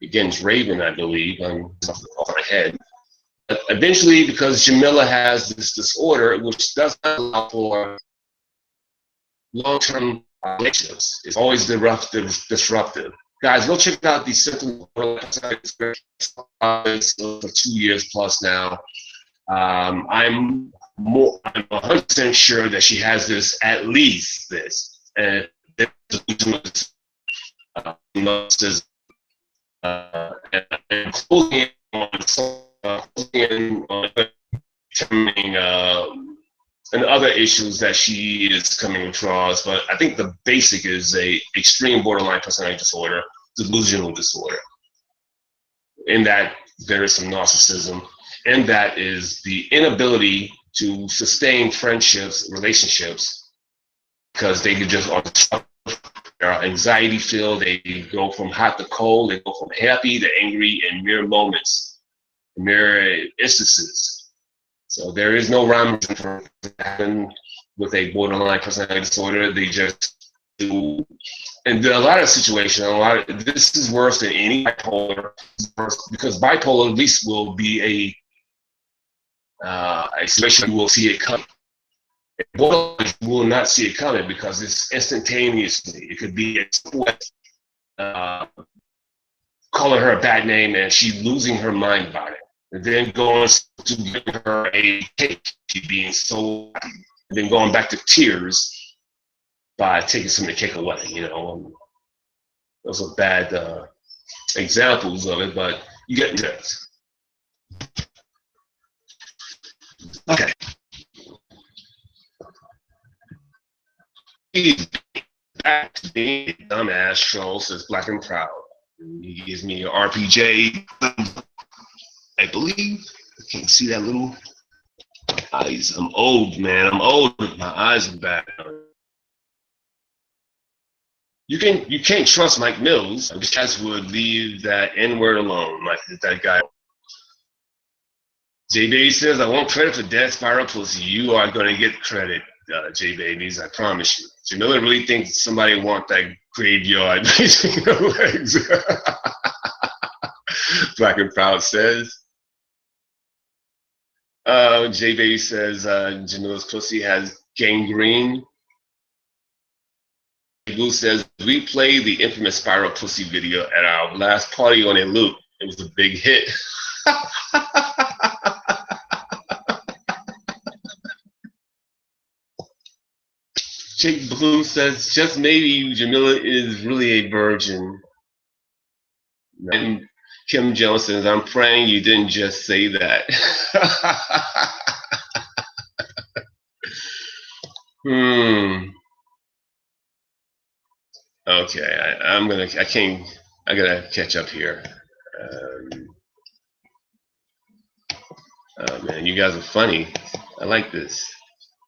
against Raven, I believe. I'm off my head. But eventually, because Jamila has this disorder, which does not allow for long-term relationships, it's always disruptive. Guys, go check out the symptoms for 2 years plus now. I'm 100% sure that she has this, at least this, and and closing in on determining and other issues that she is coming across. But I think the basic is a extreme borderline personality disorder, delusional disorder. In that there is some narcissism, and that is the inability to sustain friendships, relationships, because they could just are anxiety filled. They go from hot to cold. They go from happy to angry in mere moments, mere instances. So there is no rhyme or reason for it to happen with a borderline personality disorder. They just do. And a lot of situations, this is worse than any bipolar, because bipolar at least will be a situation you will see it coming. Borderline, you will not see it coming because it's instantaneously. It could be calling her a bad name and she losing her mind about it. And then going to give her a cake, she being so happy. And then going back to tears by taking some of the cake away, you know. Those are bad examples of it, but you get it. Okay. He's back to being a dumbass troll, says Black and Proud. He gives me an RPJ, I believe. I can't see that little eyes. I'm old, man. I'm old. My eyes are bad. You can't trust Mike Mills. I just would leave that N-word alone, like that guy. J Baby says, I want credit for Dead Spiral Pussy. You are going to get credit, J Babies. I promise you. Jamila really thinks somebody want that graveyard between her legs. Black and Proud says. J Baby says, Jamila's pussy has gangrene. Blue says, we played the infamous Spiral Pussy video at our last party on a loop. It was a big hit. Jake Blue says, just maybe Jamila is really a virgin. And Kim Jones says, I'm praying you didn't just say that. Okay, I gotta catch up here. Oh man, you guys are funny. I like this.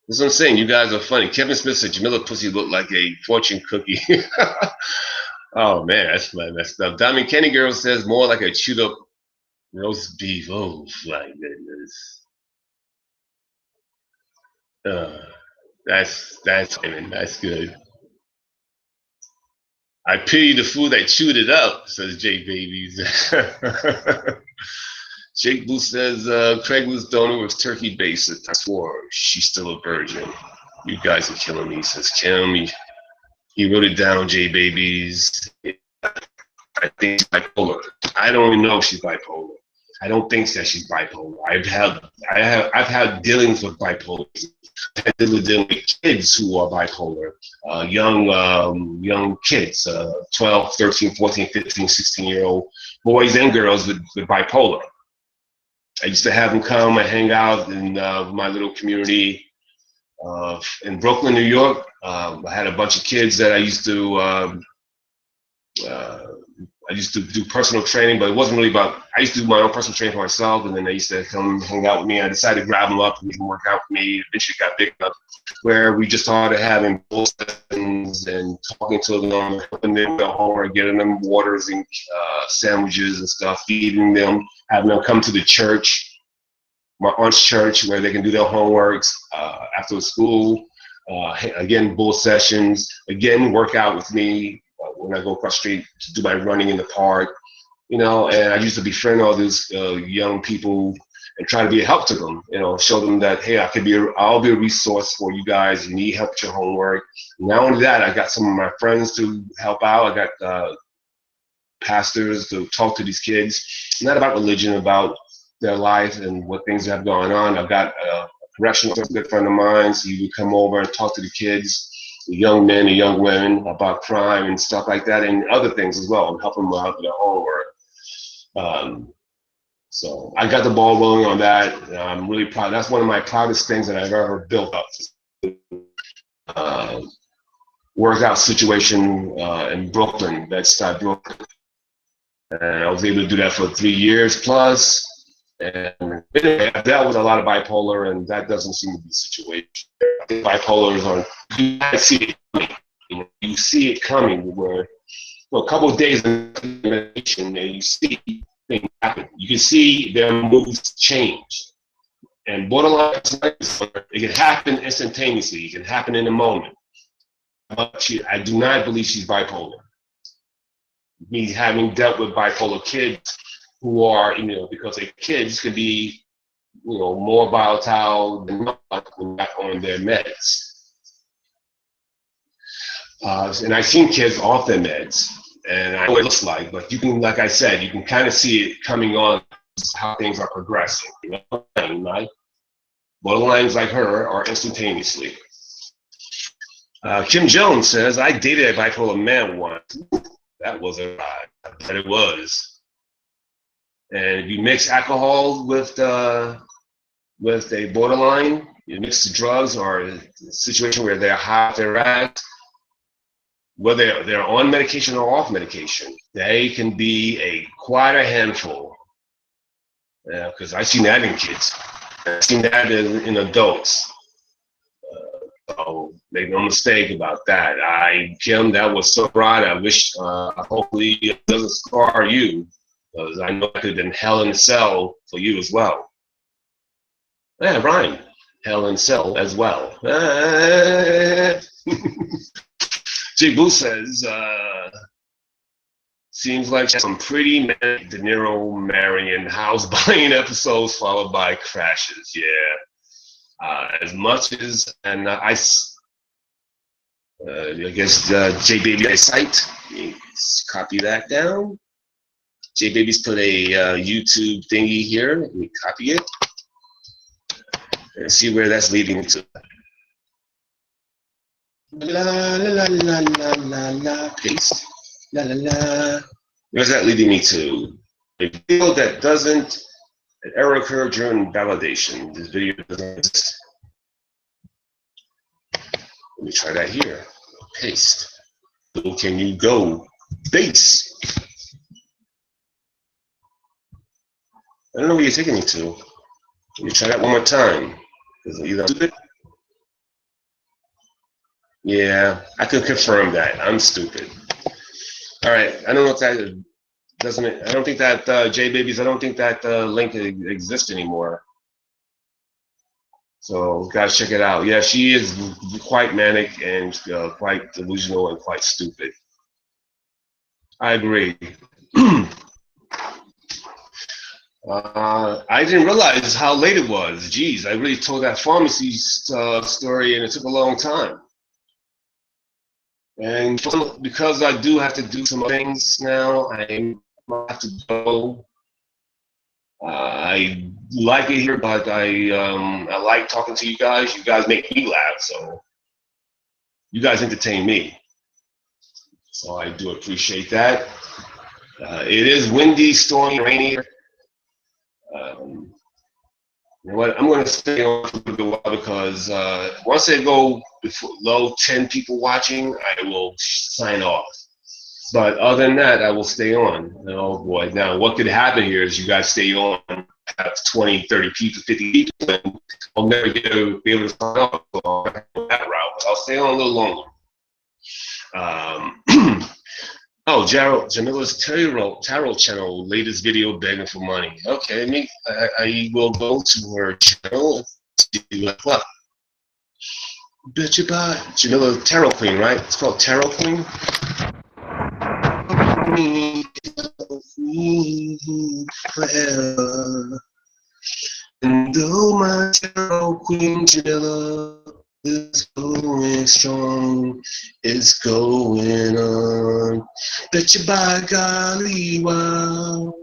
This is what I'm saying. You guys are funny. Kevin Smith said Jamila pussy looked like a fortune cookie. Oh man, that's messed up. Diamond Kenny Girl says more like a chewed up roast beef. Oh my goodness. That's good. I pity the fool that chewed it up, says Jay Babies. Jake Blue says Craigslist donor was turkey based. I swore she's still a virgin. You guys are killing me, says Kim. He wrote it down, Jay Babies. I think she's bipolar. I don't even know if she's bipolar. I don't think that she's bipolar. I've had dealings with bipolar. I've dealing with kids who are bipolar, young kids, 12, 13, 14, 15, 16-year-old boys and girls with bipolar. I used to have them come and hang out in my little community in Brooklyn, New York. I had a bunch of kids that I used to do personal training, but it wasn't really about, I used to do my own personal training for myself, and then they used to come hang out with me. I decided to grab them up and make them work out for me. Eventually got big enough where we just started having bull sessions and talking to them, helping them go homework, getting them waters and sandwiches and stuff, feeding them, having them come to the church, my aunt's church, where they can do their homeworks after school. Again, bull sessions, again, work out with me when I go across the street to do my running in the park, you know, and I used to befriend all these young people and try to be a help to them, you know, show them that, hey, I'll be a resource for you guys. You need help with your homework. Not only that, I got some of my friends to help out. I got pastors to talk to these kids, not about religion, about their life and what things have going on. I've got a correctional officer, a good friend of mine, so he would come over and talk to the kids, the young men and young women, about crime and stuff like that, and other things as well, and help them out with their homework. So I got the ball rolling on that. I'm really proud. That's one of my proudest things that I've ever built up. Workout situation in Brooklyn, Bed-Stuy, Brooklyn. And I was able to do that for 3 years plus. And anyway, I've dealt with a lot of bipolar, and that doesn't seem to be the situation. I think bipolar is on, you see it coming. You see it coming where a couple of days in meditation, and you see things happen. You can see their moods change. And borderline personality, it can happen instantaneously. It can happen in a moment. But I do not believe she's bipolar. Me having dealt with bipolar kids who are, because their kids could be, more volatile than not on their meds. And I've seen kids off their meds, and I know what it looks like, but you can, like I said, you can kind of see it coming on how things are progressing. Right? Borderlines like her are instantaneously. Kim Jones says, I dated a bipolar man once. That was a ride. I bet it was. And if you mix alcohol with a borderline, you mix the drugs or a situation where they're high, they're at, whether they're on medication or off medication, they can be quite a handful. Because I've seen that in kids. I've seen that in adults. So make no mistake about that. Kim, that was so right. I wish, hopefully it doesn't scar you, because I know it could have been hell in a cell for you as well. Yeah, Ryan, hell in a cell as well. Jay Boo says, seems like some pretty manic De Niro Marion house buying episodes followed by crashes. Yeah. As much as, and I guess J Baby's site, copy that down. J Baby's put a YouTube thingy here. Let me copy it and see where that's leading to. La la la la la la la. Paste. La la la. Where's that leading me to? A video that doesn't. An error occurred during validation. This video doesn't exist. Let me try that here. Paste. So can you go base? I don't know where you're taking me to. Let me try that one more time. Either stupid. Yeah, I can confirm that. I'm stupid. All right. I don't know if that doesn't. I don't think that J Babies. I don't think that link exists anymore. So guys, check it out. Yeah, she is quite manic and quite delusional and quite stupid. I agree. I didn't realize how late it was. Geez, I really told that pharmacy story and it took a long time. And because I do have to do some things now, I have to go. I like it here, but I like talking to you guys. You guys make me laugh, so you guys entertain me. So I do appreciate that. It is windy, stormy, rainy. You know what? I'm going to stay on for a little while because once I go below 10 people watching, I will sign off. But other than that, I will stay on. Oh boy! Now, what could happen here is you guys stay on, have 20, 30 people, 50 people, and I'll never be able to sign off on that route. I'll stay on a little longer. Oh, Jamila's tarot channel, latest video begging for money. Okay, I will go to her channel and see what. Bet you buy Jamila Tarot Queen, right? It's called Tarot Queen. Forever. And though my Tarot Queen Jamila is going strong, it's going on. Bet you by golly, wow,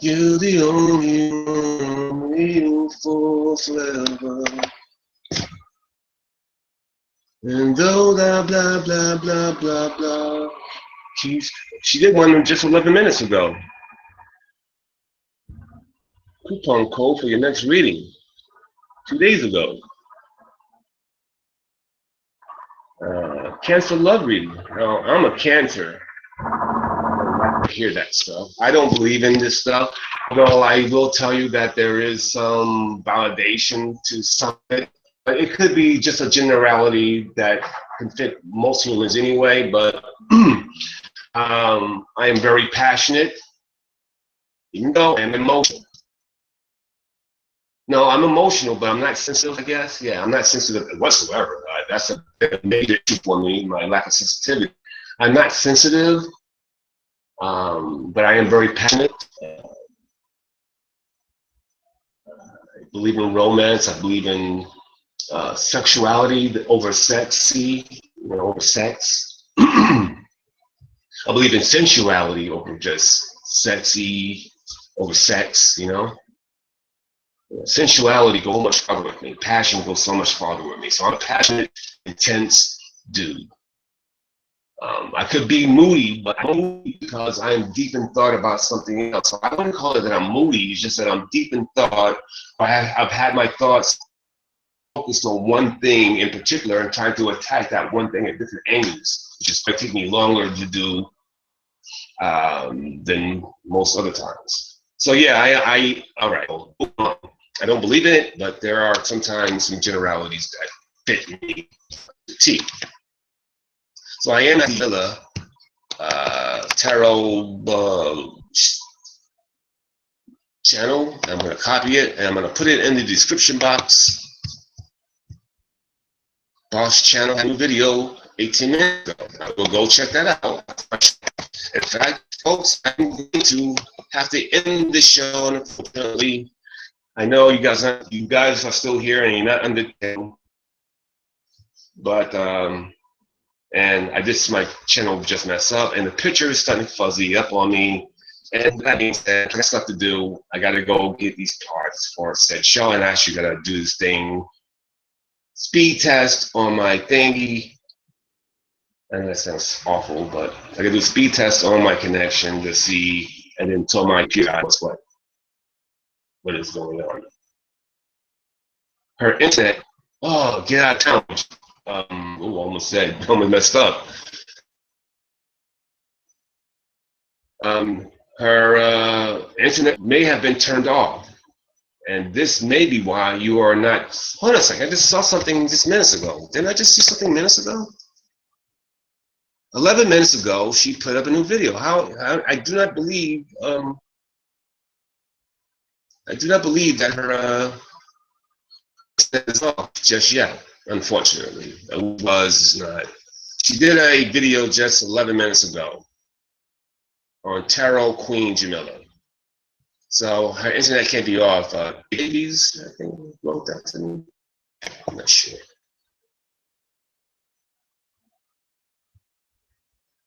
you're the only one waiting for forever. And though that blah blah blah blah blah, she did one just 11 minutes ago. Coupon code for your next reading 2 days ago. Cancer love reading. Now, I'm a Cancer. I like to hear that stuff. I don't believe in this stuff, although I will tell you that there is some validation to something. But it could be just a generality that can fit most humans anyway. But I am very passionate, even though I'm emotional. No, I'm emotional, but I'm not sensitive, I guess. Yeah, I'm not sensitive whatsoever. That's a major issue for me, my lack of sensitivity. I'm not sensitive, but I am very passionate. I believe in romance. I believe in sexuality over sexy, over sex. I believe in sensuality over just sexy over sex. Sensuality goes much farther with me. Passion goes so much farther with me. So I'm a passionate, intense dude. I could be moody, but I'm moody because I'm deep in thought about something else. So I wouldn't call it that I'm moody. It's just that I'm deep in thought. I've had my thoughts focused on one thing in particular and trying to attack that one thing at different angles, which is going to take me longer to do than most other times. So yeah, all right. I don't believe in it, but there are sometimes some generalities that fit me to T. So I am at the Villa Tarot channel. I'm going to copy it and I'm going to put it in the description box. Boss channel had a video 18 minutes ago. I will go check that out. In fact, folks, I'm going to have to end the show, unfortunately. I know you guys are still here and you're not understanding, but and my channel just messed up and the picture is starting to fuzzy up on me. And that means that I got stuff to do. I got to go get these parts for said show, and I actually got to do this thing, speed test on my thingy. And that sounds awful, but I got to do a speed test on my connection to see, and then tell my computer what is going on. Her internet, oh, get out of town. Almost messed up. Her internet may have been turned off. And this may be why you are not. Hold on a second. I just saw something just minutes ago. Didn't I just see something minutes ago? 11 minutes ago, she put up a new video. I do not believe. I do not believe that her is off just yet. Unfortunately, it was not. She did a video just 11 minutes ago on Tarot Queen Jamila. So her internet can't be off. Babies, I think, wrote that to me. I'm not sure.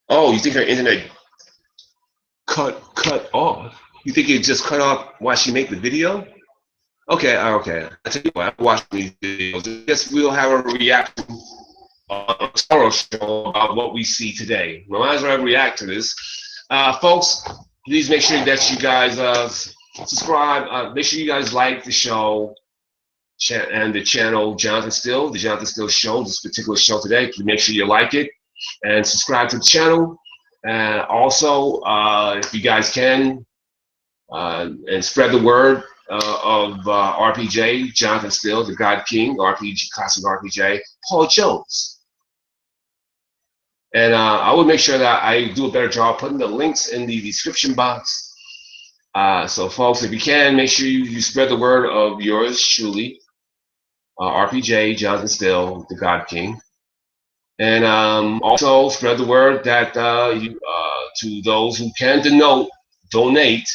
Oh, you think her internet cut off? You think it just cut off while she made the video? Okay, okay. I tell you what, I watch these videos. I guess we'll have a reaction on a tomorrow show about what we see today. No matter how I react to this, folks. Please make sure that you guys subscribe. Make sure you guys like the show and the channel Johnathan Steele, the Johnathan Steele Show, this particular show today. Please make sure you like it and subscribe to the channel. And also, if you guys can, and spread the word of RPJ, Johnathan Steele, the God King, RPG, classic RPJ, Paul Jones. And I will make sure that I do a better job putting the links in the description box. So folks, if you can, make sure you spread the word of yours truly, RPJ, Johnathan Steele, the God King. And also spread the word that to those who can donate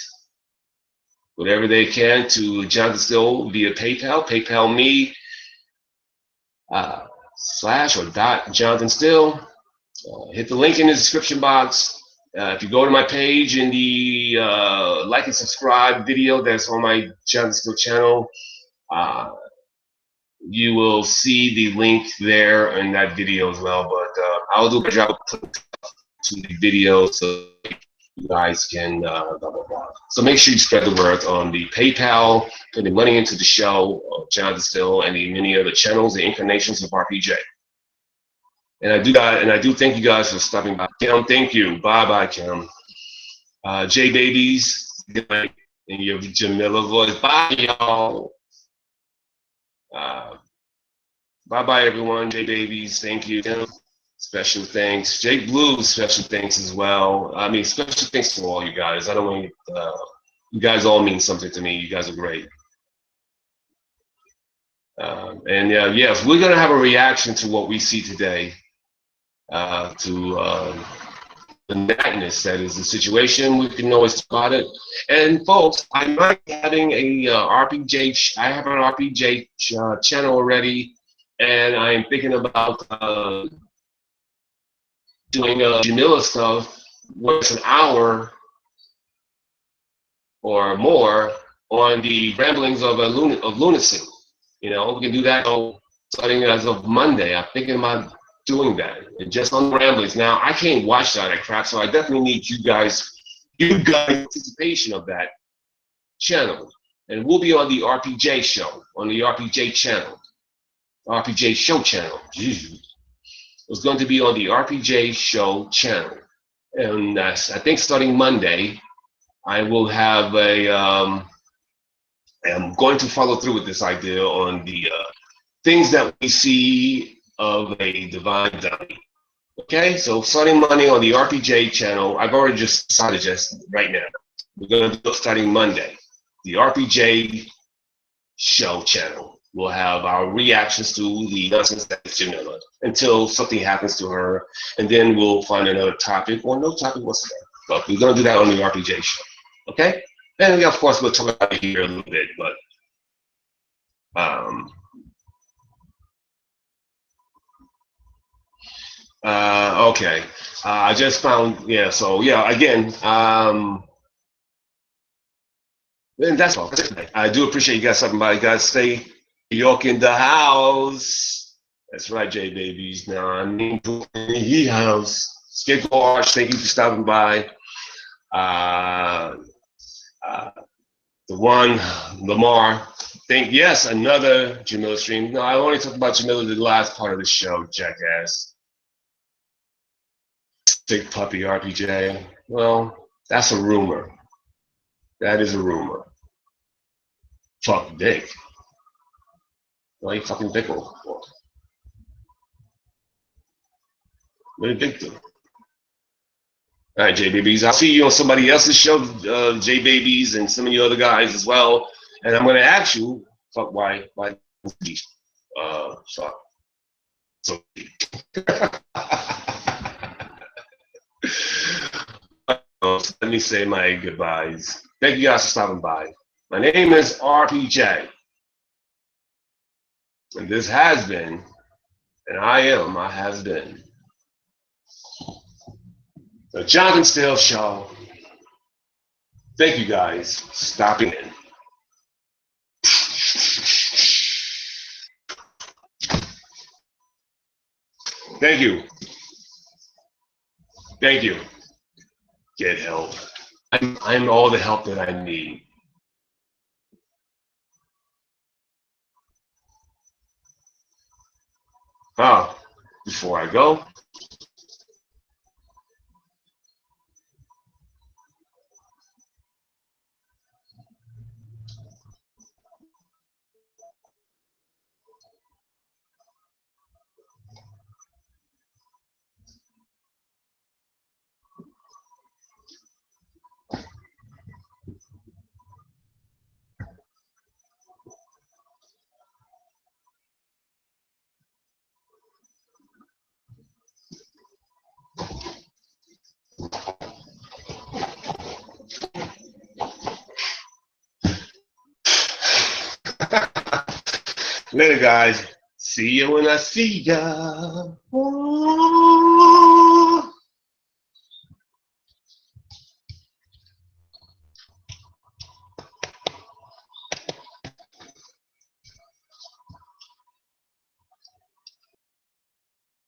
whatever they can to Johnathan Steele via PayPal. PayPal me / Johnathan Steele. Hit the link in the description box. If you go to my page in the like and subscribe video that's on my Johnathan Steele channel, you will see the link there in that video as well. But I'll do a job of putting to the video so you guys can blah, blah, blah. So make sure you spread the word on the PayPal, putting money into the show of Johnathan Steele and the many other channels, the incarnations of RPJ. And I do thank you guys for stopping by. Kim, thank you. Bye, Kim. J Babies, in your Jamila voice. Bye, y'all. Bye, everyone. J Babies, thank you. Kim, special thanks. Jake Blue, special thanks as well. I mean, special thanks to all you guys. I don't want you guys all mean something to me. You guys are great. And yes, we're gonna have a reaction to what we see today, to the madness that is the situation. We can always talk about it. And folks, I might be having a RPJ. I have an RPJ channel already, and I'm thinking about doing Jamila stuff where it's an hour or more on the ramblings of lunacy. You know, we can do that starting as of Monday. I'm thinking about doing that, and just on the ramblings. Now, I can't watch that crap, so I definitely need you guys participation of that channel. And we'll be on the RPJ show, on the RPJ channel, RPJ show channel. It's going to be on the RPJ show channel. And I think starting Monday, I will have I'm going to follow through with this idea on the things that we see of a divine dummy. Okay, so starting Monday on the RPJ channel, I've already just decided just right now. We're going to do it starting Monday. The RPJ show channel will have our reactions to the nonsense that's Jamila until something happens to her, and then we'll find another topic or no topic whatsoever. But we're going to do that on the RPJ show. Okay? And of course, we'll talk about it here a little bit, but okay. I just found, yeah, so yeah, again, and that's all. I do appreciate you guys stopping by. Guys, stay New York in the house. That's right, J Babies. Now I'm in the house. Skate Arch, thank you for stopping by. The one, Lamar, yes, another Jamila stream. No, I only talked about Jamila the last part of the show, jackass. Big puppy RPJ. Well, that's a rumor. That is a rumor. Fuck dick. Why you fucking dick for? What did Dick do? All right, J Babies. I'll see you on somebody else's show, J Babies, and some of you other guys as well. And I'm gonna ask you, fuck, why, so let me say my goodbyes. Thank you guys for stopping by. My name is RPJ, and this has been, and I have been, the Johnathan Steele Show. Thank you guys for stopping in. Thank you. Thank you. Get help. I'm all the help that I need. Oh, before I go, later, guys. See you when I see ya.